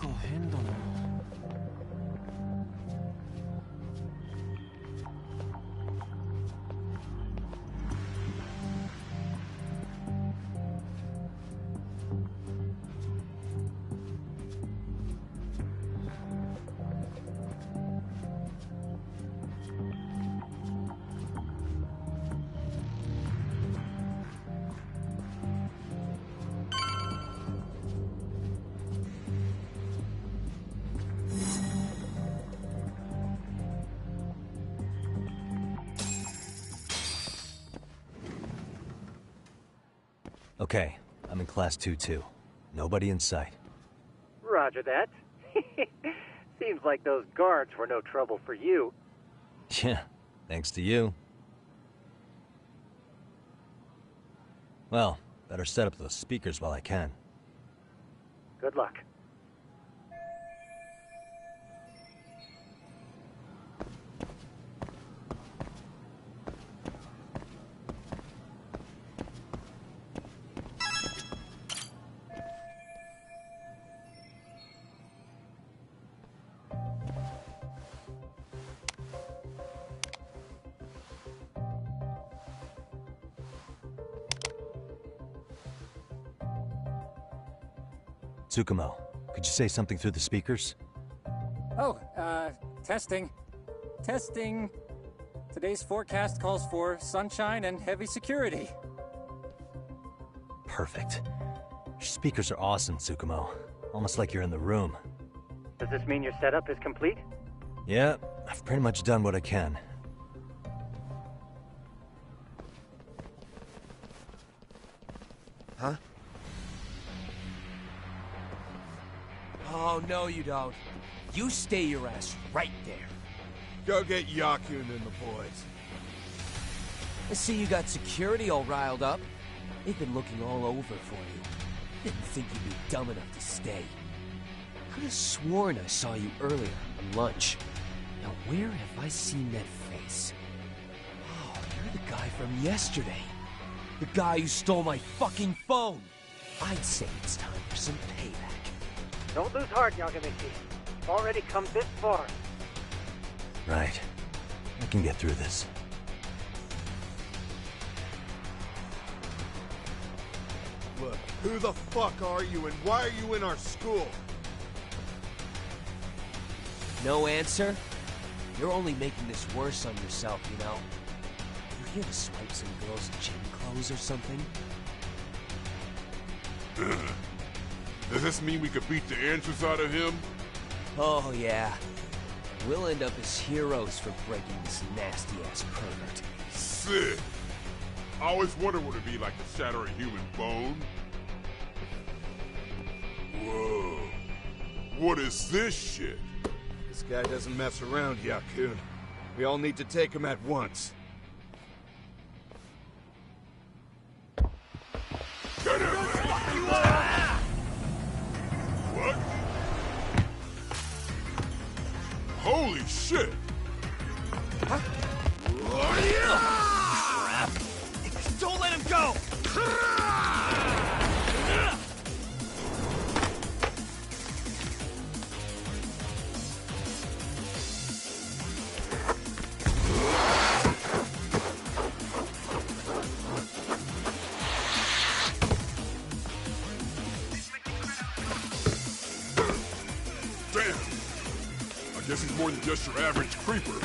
[SPEAKER 6] 変だな。
[SPEAKER 1] Okay, I'm in class 2-2. Nobody in sight.
[SPEAKER 15] Roger that. Seems like those guards were no trouble for you.
[SPEAKER 1] Yeah, thanks to you. Well, better set up those speakers while I can.
[SPEAKER 15] Good luck.
[SPEAKER 1] Tsukumo, could you say something through the speakers?
[SPEAKER 14] Oh, testing. Testing. Today's forecast calls for sunshine and heavy security.
[SPEAKER 1] Perfect. Your speakers are awesome, Tsukumo. Almost like you're in the room.
[SPEAKER 15] Does this mean your setup is complete?
[SPEAKER 1] Yeah, I've pretty much done what I can.
[SPEAKER 6] Huh? Oh, no you don't. You stay your ass right there.
[SPEAKER 8] Go get Yakun and the boys.
[SPEAKER 6] I see you got security all riled up. They've been looking all over for you. Didn't think you'd be dumb enough to stay. Could have sworn I saw you earlier on lunch. Now where have I seen that face? Oh, you're the guy from yesterday. The guy who stole my fucking phone. I'd say it's time for some payback.
[SPEAKER 15] Don't lose heart, Yagamichi. You've already come this far.
[SPEAKER 1] Right. I can get through this.
[SPEAKER 8] Look, who the fuck are you and why are you in our school?
[SPEAKER 6] No answer? You're only making this worse on yourself, you know? You here to swipe some girls' gym clothes or something?
[SPEAKER 19] Does this mean we could beat the answers out of him?
[SPEAKER 6] Oh, yeah. We'll end up as heroes for breaking this nasty-ass pervert.
[SPEAKER 19] Sick! I always wondered what it'd be like to shatter a human bone. Whoa. What is this shit?
[SPEAKER 8] This guy doesn't mess around, Yakun. We all need to take him at once.
[SPEAKER 19] Get him! What? Holy shit!
[SPEAKER 6] Huh? Crap! Don't let him go!
[SPEAKER 19] Damn! I guess he's more than just your average creeper.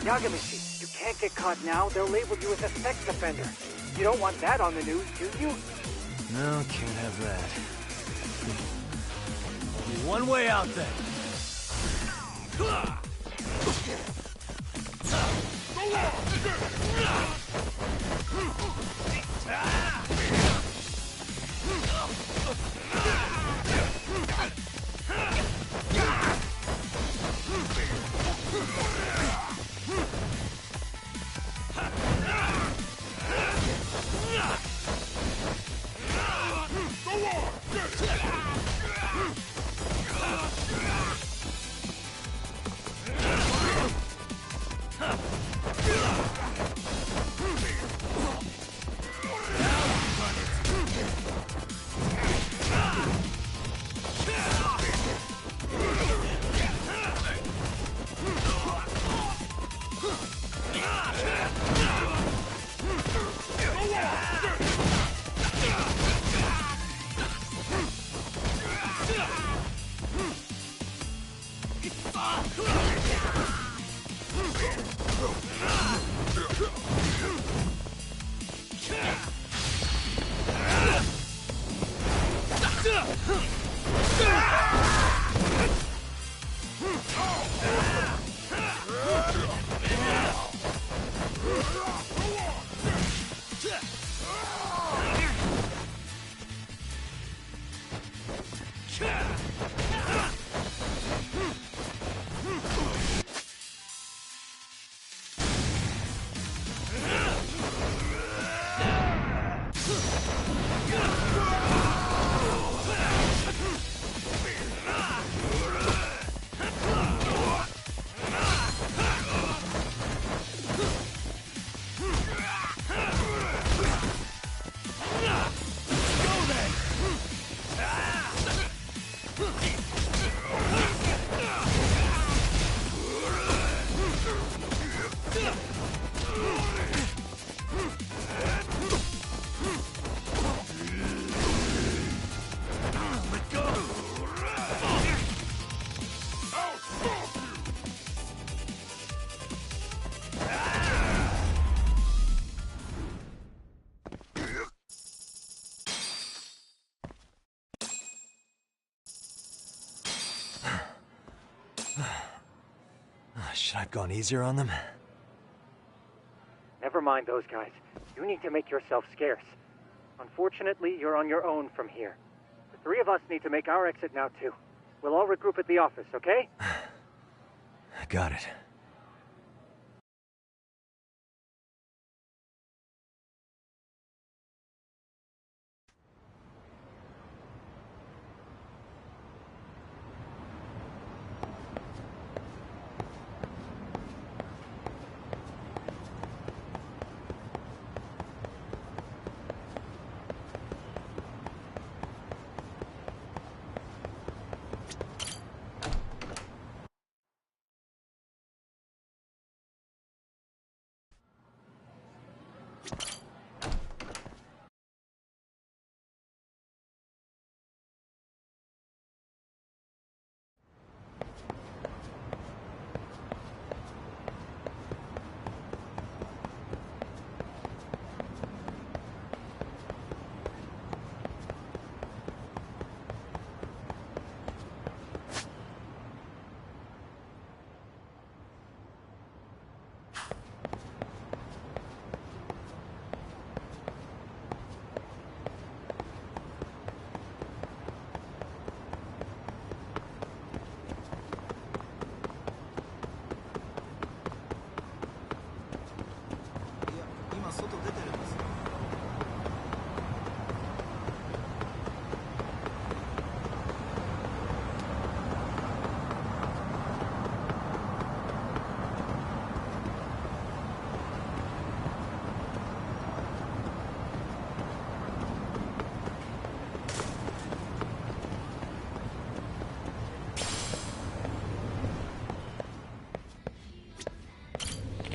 [SPEAKER 15] Yagamichi, you can't get caught now. They'll label you as a sex offender. You don't want that on the news, do you?
[SPEAKER 1] No, can't have that.
[SPEAKER 6] Only one way out then.
[SPEAKER 1] Should I have gone easier on them?
[SPEAKER 15] Never mind those guys. You need to make yourself scarce. Unfortunately, you're on your own from here. The three of us need to make our exit now, too. We'll all regroup at the office, okay?
[SPEAKER 1] Got it.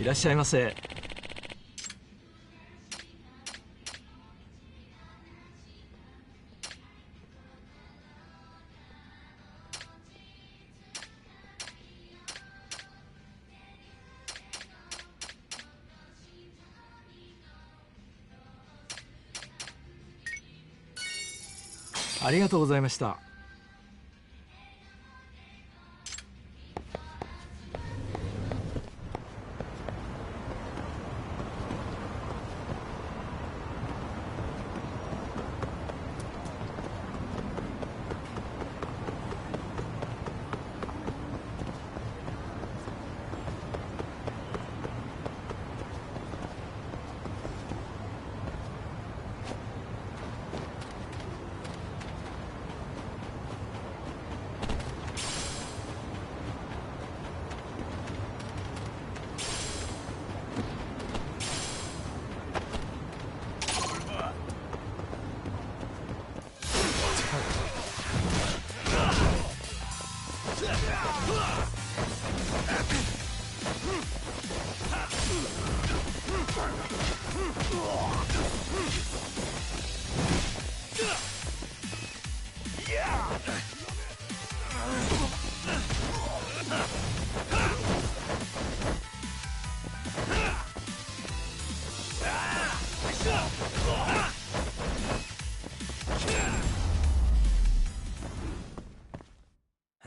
[SPEAKER 20] いらっしゃいませ。ありがとうございました。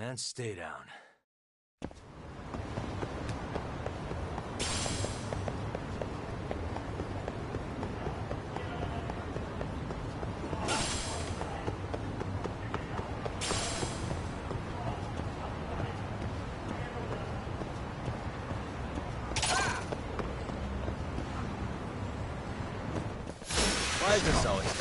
[SPEAKER 1] And stay down. Why is this always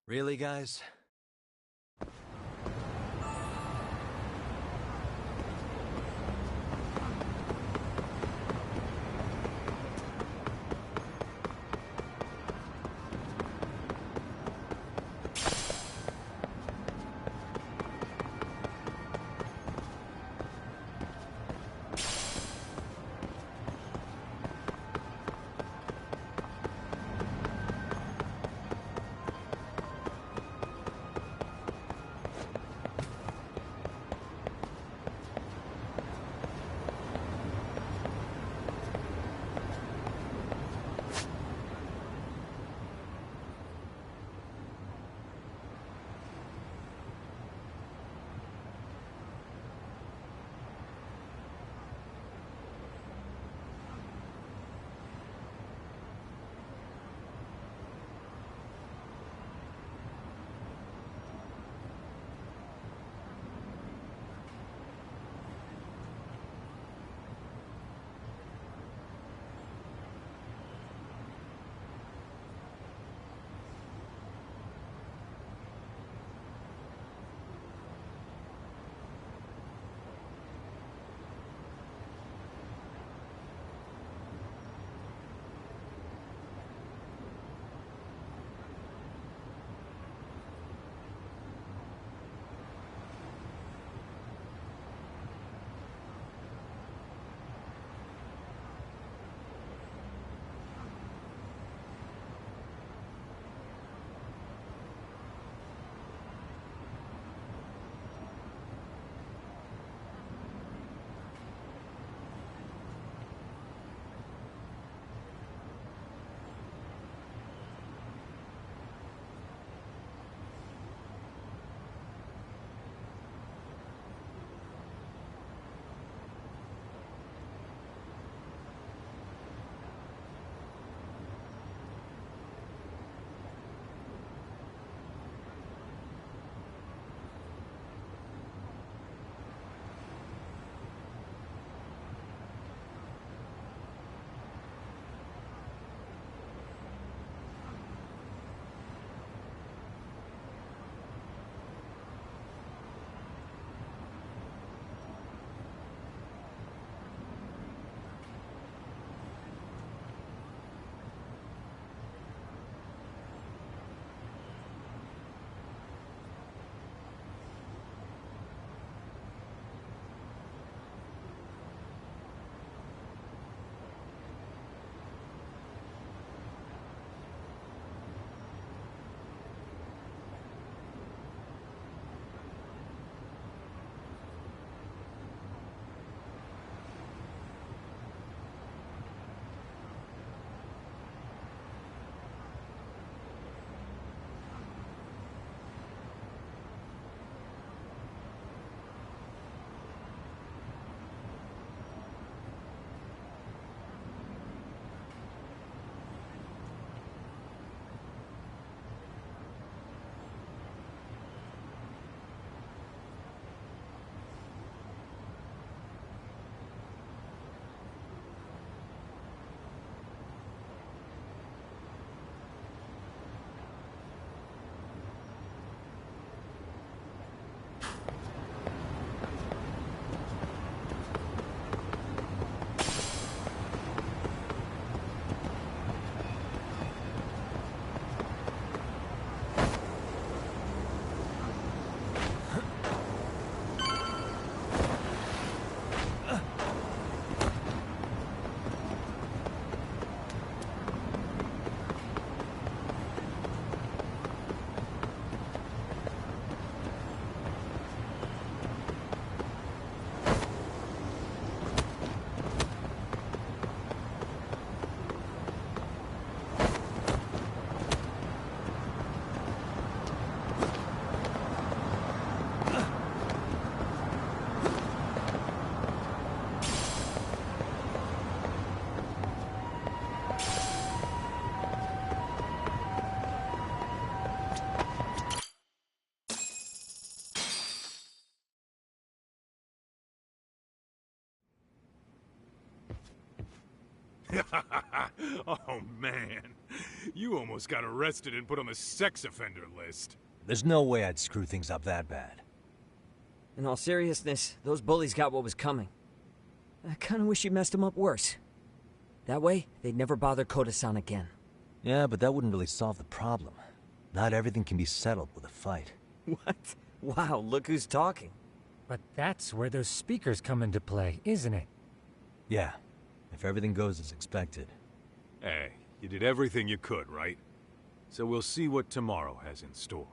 [SPEAKER 1] Really, guys?
[SPEAKER 2] Oh, man. You almost got arrested and put on the sex offender list.
[SPEAKER 1] There's no way I'd screw things up that bad.
[SPEAKER 13] In all seriousness, those bullies got what was coming. I kinda wish you messed them up worse. That way, they'd never bother Koda-san again.
[SPEAKER 1] Yeah, but that wouldn't really solve the problem. Not everything can be settled with a fight.
[SPEAKER 13] What? Wow, look who's talking.
[SPEAKER 14] But that's where those speakers come into play, isn't it?
[SPEAKER 1] Yeah, if everything goes as expected.
[SPEAKER 2] Hey, you did everything you could, right? So we'll see what tomorrow has in store.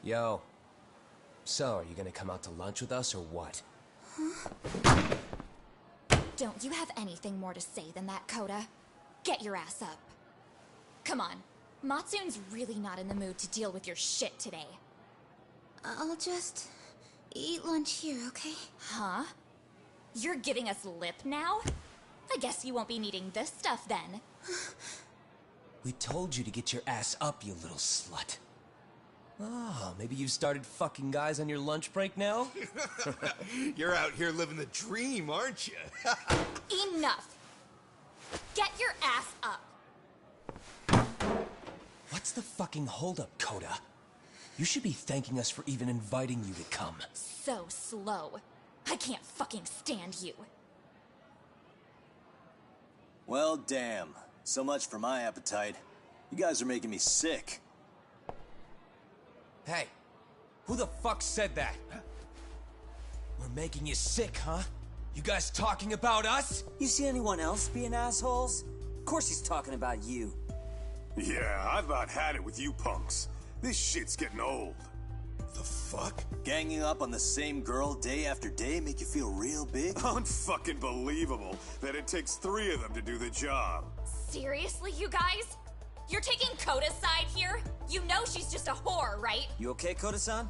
[SPEAKER 6] Yo. So, are you gonna come out to lunch with us or what?
[SPEAKER 21] Don't you have anything more to say than that, Koda? Get your ass up. Come on. Matsune's really not in the mood to deal with your shit today.
[SPEAKER 9] I'll just eat lunch here, okay?
[SPEAKER 21] Huh? You're giving us lip now? I guess you won't be needing this stuff then.
[SPEAKER 6] We told you to get your ass up, you little slut. Oh, maybe you started fucking guys on your lunch break now?
[SPEAKER 8] You're out here living the dream, aren't you?
[SPEAKER 21] Enough! Get your ass up!
[SPEAKER 6] What's the fucking holdup, Koda? You should be thanking us for even inviting you to come.
[SPEAKER 21] So slow. I can't fucking stand you.
[SPEAKER 1] Well, damn. So much for my appetite. You guys are making me sick.
[SPEAKER 6] Hey, who the fuck said that? We're making you sick, huh? You guys talking about us?
[SPEAKER 13] You see anyone else being assholes? Of course he's talking about you.
[SPEAKER 3] Yeah, I've about had it with you punks. This shit's getting old.
[SPEAKER 1] The fuck? Ganging up on the same girl day after day make you feel real big?
[SPEAKER 3] Unfucking believable that it takes 3 of them to do the job.
[SPEAKER 21] Seriously, you guys? You're taking Koda's side here? You know she's just a whore, right?
[SPEAKER 13] You okay, Koda-san?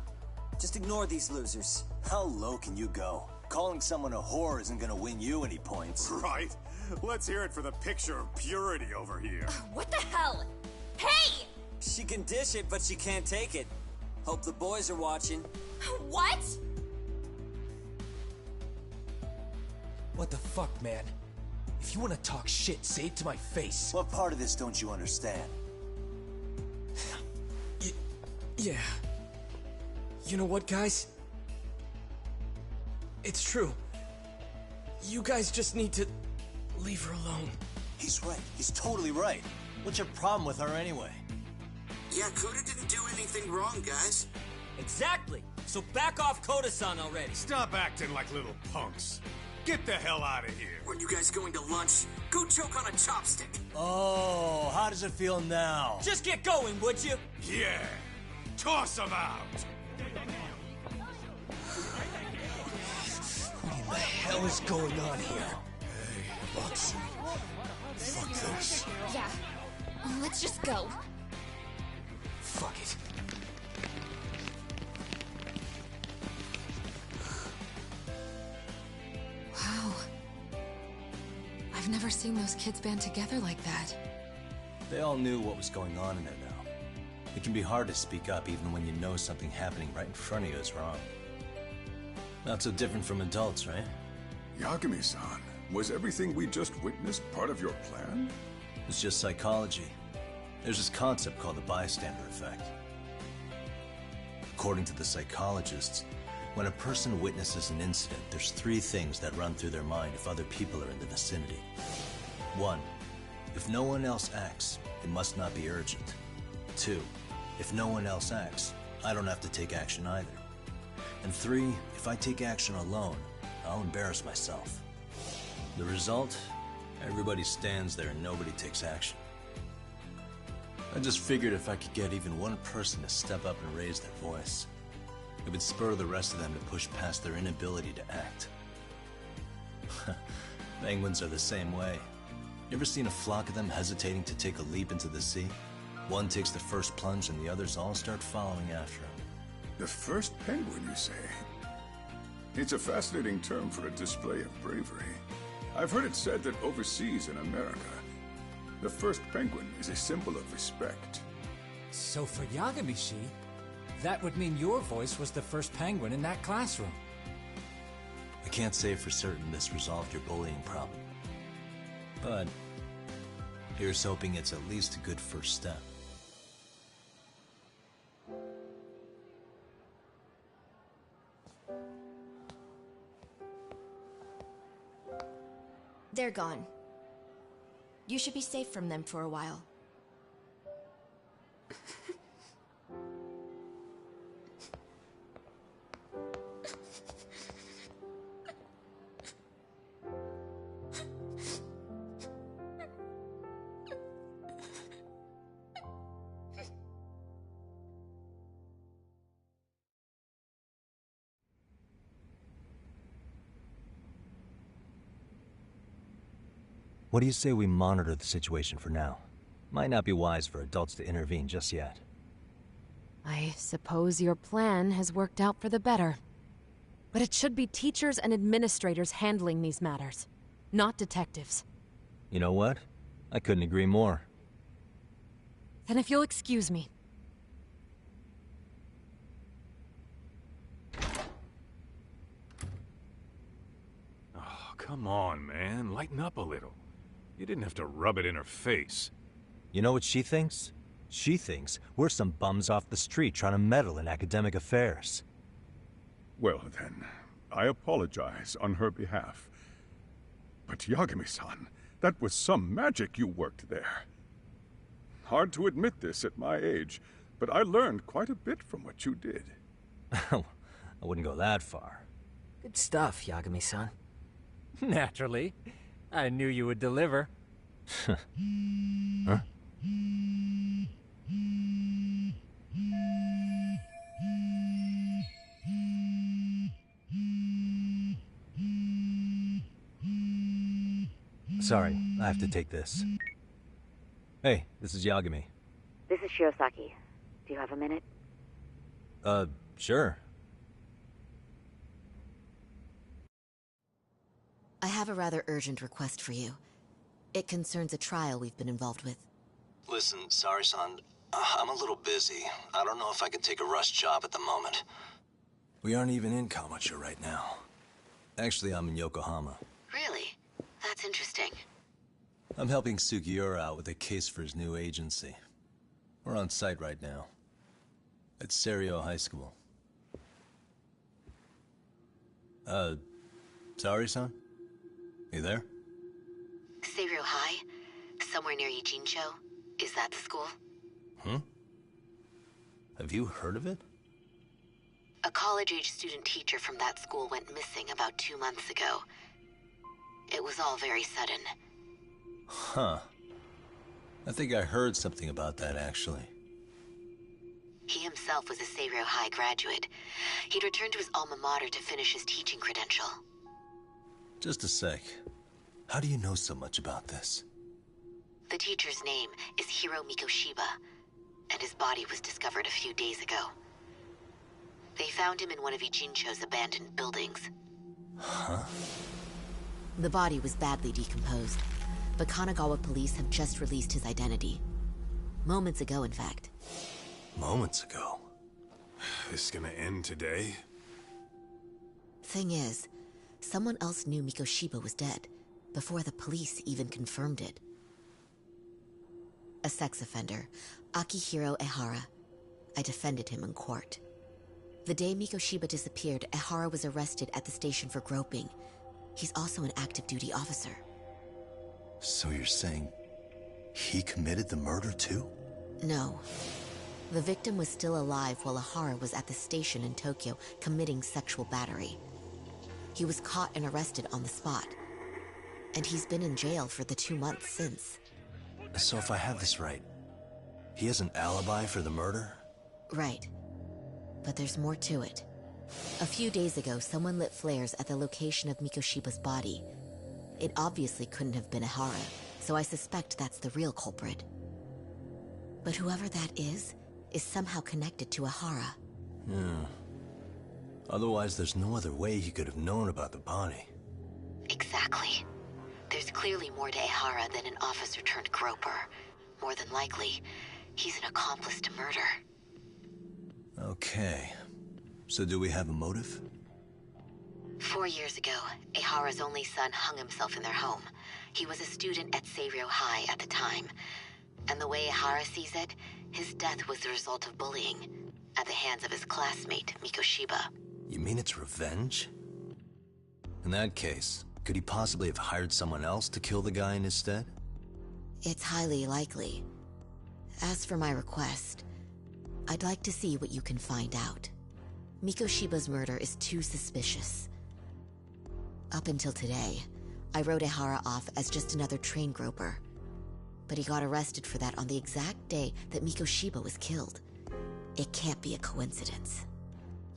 [SPEAKER 13] Just ignore these losers.
[SPEAKER 1] How low can you go? Calling someone a whore isn't gonna win you any points.
[SPEAKER 3] Right? Let's hear it for the picture of purity over here.
[SPEAKER 21] What the hell? Hey!
[SPEAKER 13] She can dish it, but she can't take it. Hope the boys are watching.
[SPEAKER 21] What?
[SPEAKER 6] What the fuck, man? If you want to talk shit, say it to my face.
[SPEAKER 1] What part of this don't you understand?
[SPEAKER 6] Yeah. You know what, guys? It's true. You guys just need to leave her alone.
[SPEAKER 1] He's right. He's totally right. What's your problem with her anyway?
[SPEAKER 8] Yeah, Koda didn't do anything wrong, guys.
[SPEAKER 13] Exactly. So back off Koda-san already.
[SPEAKER 2] Stop acting like little punks. Get the hell out of here.
[SPEAKER 8] When you guys going to lunch? Go choke on a chopstick.
[SPEAKER 1] Oh, how does it feel now?
[SPEAKER 13] Just get going, would you?
[SPEAKER 2] Yeah. Toss him out.
[SPEAKER 6] What in the hell is going on here?
[SPEAKER 3] Hey, Watson. Fuck this.
[SPEAKER 21] Yeah. Let's just go.
[SPEAKER 6] Fuck it.
[SPEAKER 18] Wow. I've never seen those kids band together like that.
[SPEAKER 1] They all knew what was going on in there now. It can be hard to speak up even when you know something happening right in front of you is wrong. Not so different from adults, right?
[SPEAKER 10] Yagami-san, was everything we just witnessed part of your plan?
[SPEAKER 1] It's just psychology. There's this concept called the bystander effect. According to the psychologists, when a person witnesses an incident, there's 3 things that run through their mind if other people are in the vicinity. 1, if no one else acts, it must not be urgent. 2, if no one else acts, I don't have to take action either. And 3, if I take action alone, I'll embarrass myself. The result? Everybody stands there and nobody takes action. I just figured if I could get even one person to step up and raise their voice, it would spur the rest of them to push past their inability to act. Penguins are the same way. You ever seen a flock of them hesitating to take a leap into the sea? One takes the first plunge and the others all start following after him.
[SPEAKER 10] The first penguin, you say? It's a fascinating term for a display of bravery. I've heard it said that overseas in America, the first penguin is a symbol of respect.
[SPEAKER 14] So for Yagami-shi, that would mean your voice was the first penguin in that classroom.
[SPEAKER 1] I can't say for certain this resolved your bullying problem. But here's hoping it's at least a good first step.
[SPEAKER 22] They're gone. You should be safe from them for a while.
[SPEAKER 1] What do you say we monitor the situation for now? Might not be wise for adults to intervene just yet.
[SPEAKER 18] I suppose your plan has worked out for the better. But it should be teachers and administrators handling these matters, not detectives.
[SPEAKER 1] You know what? I couldn't agree more.
[SPEAKER 18] Then if you'll excuse me.
[SPEAKER 2] Oh, come on, man. Lighten up a little. You didn't have to rub it in her face.
[SPEAKER 1] You know what she thinks? She thinks we're some bums off the street trying to meddle in academic affairs.
[SPEAKER 10] Well then, I apologize on her behalf. But Yagami-san, That was some magic you worked there. Hard to admit this at my age, but I learned quite a bit from what you did.
[SPEAKER 1] I wouldn't go that far.
[SPEAKER 5] Good stuff, Yagami-san.
[SPEAKER 14] Naturally. I knew you would deliver.
[SPEAKER 1] Huh? Sorry, I have to take this. Hey, this is Yagami.
[SPEAKER 7] This is Shiosaki. Do you have a minute?
[SPEAKER 1] Sure.
[SPEAKER 23] I have a rather urgent request for you. It concerns a trial we've been involved with.
[SPEAKER 24] Listen, Sari-san, I'm a little busy. I don't know if I can take a rush job at the moment.
[SPEAKER 1] We aren't even in Kamucha right now. Actually, I'm in Yokohama.
[SPEAKER 7] Really? That's interesting.
[SPEAKER 1] I'm helping Sugiura out with a case for his new agency. We're on site right now. At Serio High School. Sari-san? You there?
[SPEAKER 7] Serio High? Somewhere near Ijincho? Is that the school?
[SPEAKER 1] Have you heard of it?
[SPEAKER 7] A college-age student teacher from that school went missing about 2 months ago. It was all very sudden.
[SPEAKER 1] Huh. I think I heard something about that, actually.
[SPEAKER 7] He himself was a Serio High graduate. He'd returned to his alma mater to finish his teaching credential.
[SPEAKER 1] Just a sec. How do you know so much about this?
[SPEAKER 7] The teacher's name is Hiro Mikoshiba, and his body was discovered a few days ago. They found him in one of Ijincho's abandoned buildings.
[SPEAKER 1] Huh?
[SPEAKER 23] The body was badly decomposed, but Kanagawa police have just released his identity. Moments ago, in fact.
[SPEAKER 1] Moments ago?
[SPEAKER 3] This is gonna end today?
[SPEAKER 23] Thing is, someone else knew Mikoshiba was dead, before the police even confirmed it. A sex offender, Akihiro Ehara. I defended him in court. The day Mikoshiba disappeared, Ehara was arrested at the station for groping. He's also an active duty officer.
[SPEAKER 1] So you're saying he committed the murder too?
[SPEAKER 23] No. The victim was still alive while Ehara was at the station in Tokyo committing sexual battery. He was caught and arrested on the spot. And he's been in jail for the 2 months since.
[SPEAKER 1] So if I have this right, he has an alibi for the murder?
[SPEAKER 23] Right. But there's more to it. A few days ago, someone lit flares at the location of Mikoshiba's body. It obviously couldn't have been Ehara, so I suspect that's the real culprit. But whoever that is somehow connected to Ehara.
[SPEAKER 1] Yeah. Otherwise, there's no other way he could have known about the body.
[SPEAKER 7] Exactly. There's clearly more to Ehara than an officer turned groper. More than likely, he's an accomplice to murder.
[SPEAKER 1] Okay. So do we have a motive?
[SPEAKER 7] 4 years ago, Ehara's only son hung himself in their home. He was a student at Serio High at the time. And the way Ehara sees it, his death was the result of bullying at the hands of his classmate, Mikoshiba.
[SPEAKER 1] You mean it's revenge? In that case, could he possibly have hired someone else to kill the guy in his stead?
[SPEAKER 23] It's highly likely. As for my request, I'd like to see what you can find out. Mikoshiba's murder is too suspicious. Up until today, I wrote Ehara off as just another train groper. But he got arrested for that on the exact day that Mikoshiba was killed. It can't be a coincidence.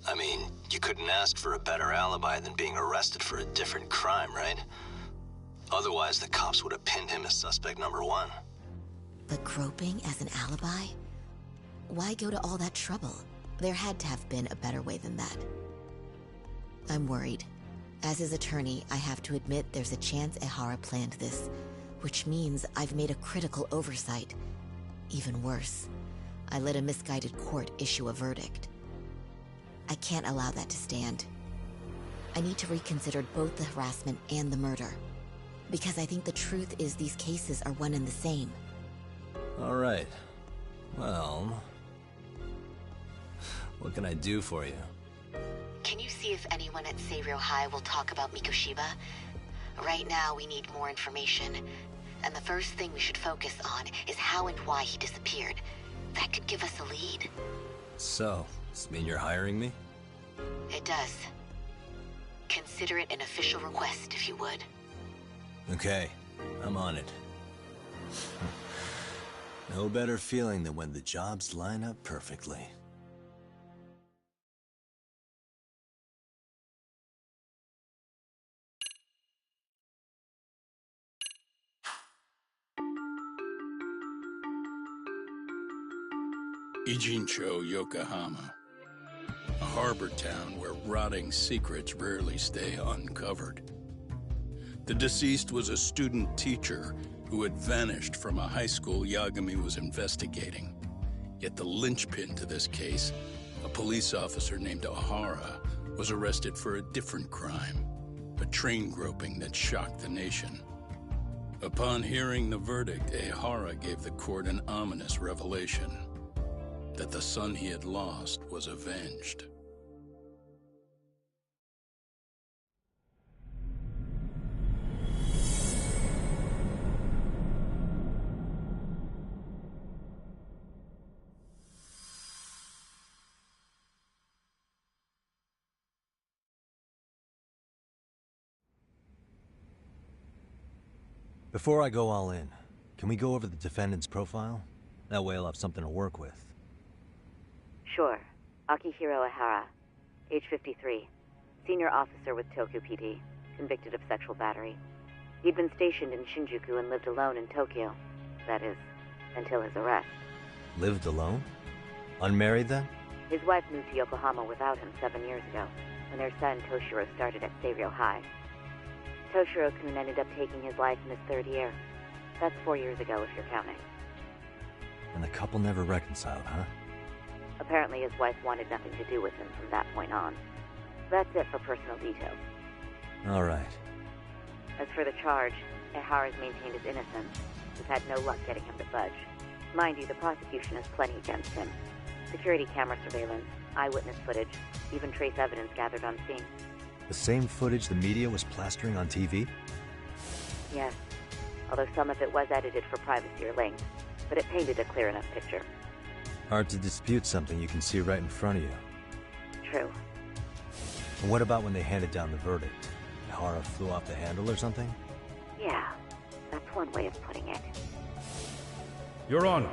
[SPEAKER 24] I mean, you couldn't ask for a better alibi than being arrested for a different crime, right? Otherwise, the cops would have pinned him as suspect number 1.
[SPEAKER 23] But groping as an alibi? Why go to all that trouble? There had to have been a better way than that. I'm worried. As his attorney, I have to admit there's a chance Ehara planned this, which means I've made a critical oversight. Even worse, I let a misguided court issue a verdict. I can't allow that to stand. I need to reconsider both the harassment and the murder, because I think the truth is these cases are one and the same.
[SPEAKER 1] All right. Well, what can I do for you?
[SPEAKER 7] Can you see if anyone at Serio High will talk about Mikoshiba? Right now, we need more information. And the first thing we should focus on is how and why he disappeared. That could give us a lead.
[SPEAKER 24] So, does this mean you're hiring me?
[SPEAKER 7] It does. Consider it an official request, if you would.
[SPEAKER 24] Okay, I'm on it. No better feeling than when the jobs line up perfectly.
[SPEAKER 4] Ijincho, Yokohama. A harbor town where rotting secrets rarely stay uncovered. The deceased was a student teacher who had vanished from a high school Yagami was investigating. Yet the linchpin to this case, a police officer named Ohara, was arrested for a different crime, a train groping that shocked the nation. Upon hearing the verdict, Ohara gave the court an ominous revelation, that the son he had lost was avenged.
[SPEAKER 1] Before I go all in, can we go over the defendant's profile? That way I'll have something to work with.
[SPEAKER 12] Sure. Akihiro Ihara, age 53, senior officer with Tokyo PD, convicted of sexual battery. He'd been stationed in Shinjuku and lived alone in Tokyo. That is, until his arrest.
[SPEAKER 1] Lived alone? Unmarried then?
[SPEAKER 12] His wife moved to Yokohama without him 7 years ago, when their son Toshiro started at Seiryo High. Toshiro-kun ended up taking his life in his third year. That's 4 years ago, if you're counting.
[SPEAKER 1] And the couple never reconciled, huh?
[SPEAKER 12] Apparently his wife wanted nothing to do with him from that point on. That's it for personal details.
[SPEAKER 1] All right.
[SPEAKER 12] As for the charge, Ihara's maintained his innocence. We've had no luck getting him to budge. Mind you, the prosecution has plenty against him. Security camera surveillance, eyewitness footage, even trace evidence gathered on scene.
[SPEAKER 1] The same footage the media was plastering on TV?
[SPEAKER 12] Yes, although some of it was edited for privacy or length, but it painted a clear enough picture.
[SPEAKER 1] Hard to dispute something you can see right in front of you.
[SPEAKER 12] True.
[SPEAKER 1] And what about when they handed down the verdict? Ihara flew off the handle or something?
[SPEAKER 12] Yeah, that's one way of putting it.
[SPEAKER 16] Your Honor,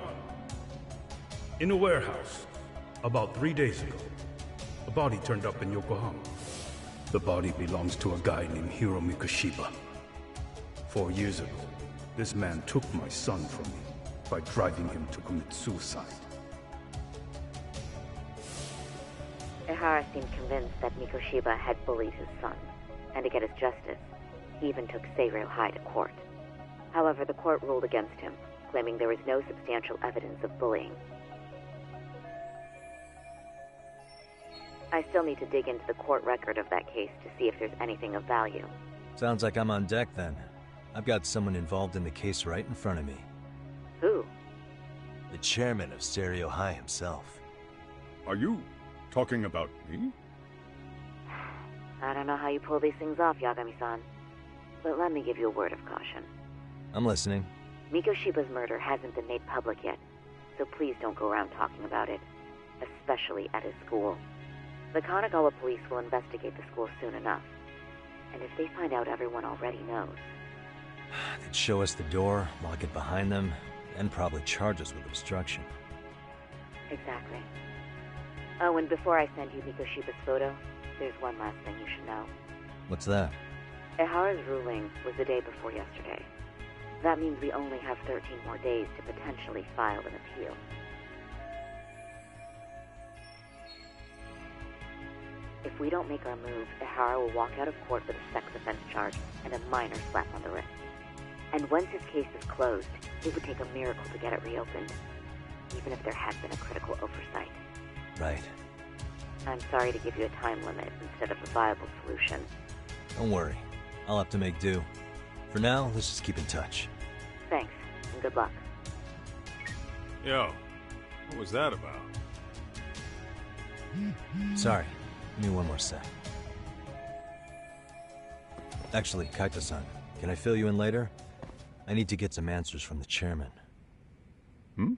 [SPEAKER 16] in a warehouse, about 3 days ago, a body turned up in Yokohama. The body belongs to a guy named Hiro Mikoshiba. 4 years ago, this man took my son from me by driving him to commit suicide.
[SPEAKER 12] Ihara seemed convinced that Mikoshiba had bullied his son, and to get his justice, he even took Seiryo High to court. However, the court ruled against him, claiming there was no substantial evidence of bullying. I still need to dig into the court record of that case to see if there's anything of value.
[SPEAKER 1] Sounds like I'm on deck then. I've got someone involved in the case right in front of me.
[SPEAKER 12] Who?
[SPEAKER 24] The chairman of Seiryo High himself.
[SPEAKER 10] Are you talking about me?
[SPEAKER 12] I don't know how you pull these things off, Yagami-san, but let me give you a word of caution.
[SPEAKER 1] I'm listening.
[SPEAKER 12] Mikoshiba's murder hasn't been made public yet, so please don't go around talking about it, especially at his school. The Kanagawa police will investigate the school soon enough, and if they find out everyone already knows...
[SPEAKER 1] They'd show us the door, lock it behind them, and probably charge us with obstruction.
[SPEAKER 12] Exactly. Oh, and before I send you Mikoshiba's photo, there's one last thing you should know.
[SPEAKER 1] What's that?
[SPEAKER 12] Ihara's ruling was the day before yesterday. That means we only have 13 more days to potentially file an appeal. If we don't make our move, Ihara will walk out of court with a sex offense charge and a minor slap on the wrist. And once his case is closed, it would take a miracle to get it reopened, even if there had been a critical oversight.
[SPEAKER 1] Right.
[SPEAKER 12] I'm sorry to give you a time limit instead of a viable solution.
[SPEAKER 1] Don't worry. I'll have to make do. For now, let's just keep in touch.
[SPEAKER 12] Thanks, and good luck.
[SPEAKER 2] Yo, what was that about?
[SPEAKER 1] Sorry. Give me one more sec. Actually, Kaito-san, can I fill you in later? I need to get some answers from the chairman.
[SPEAKER 10] Hmm?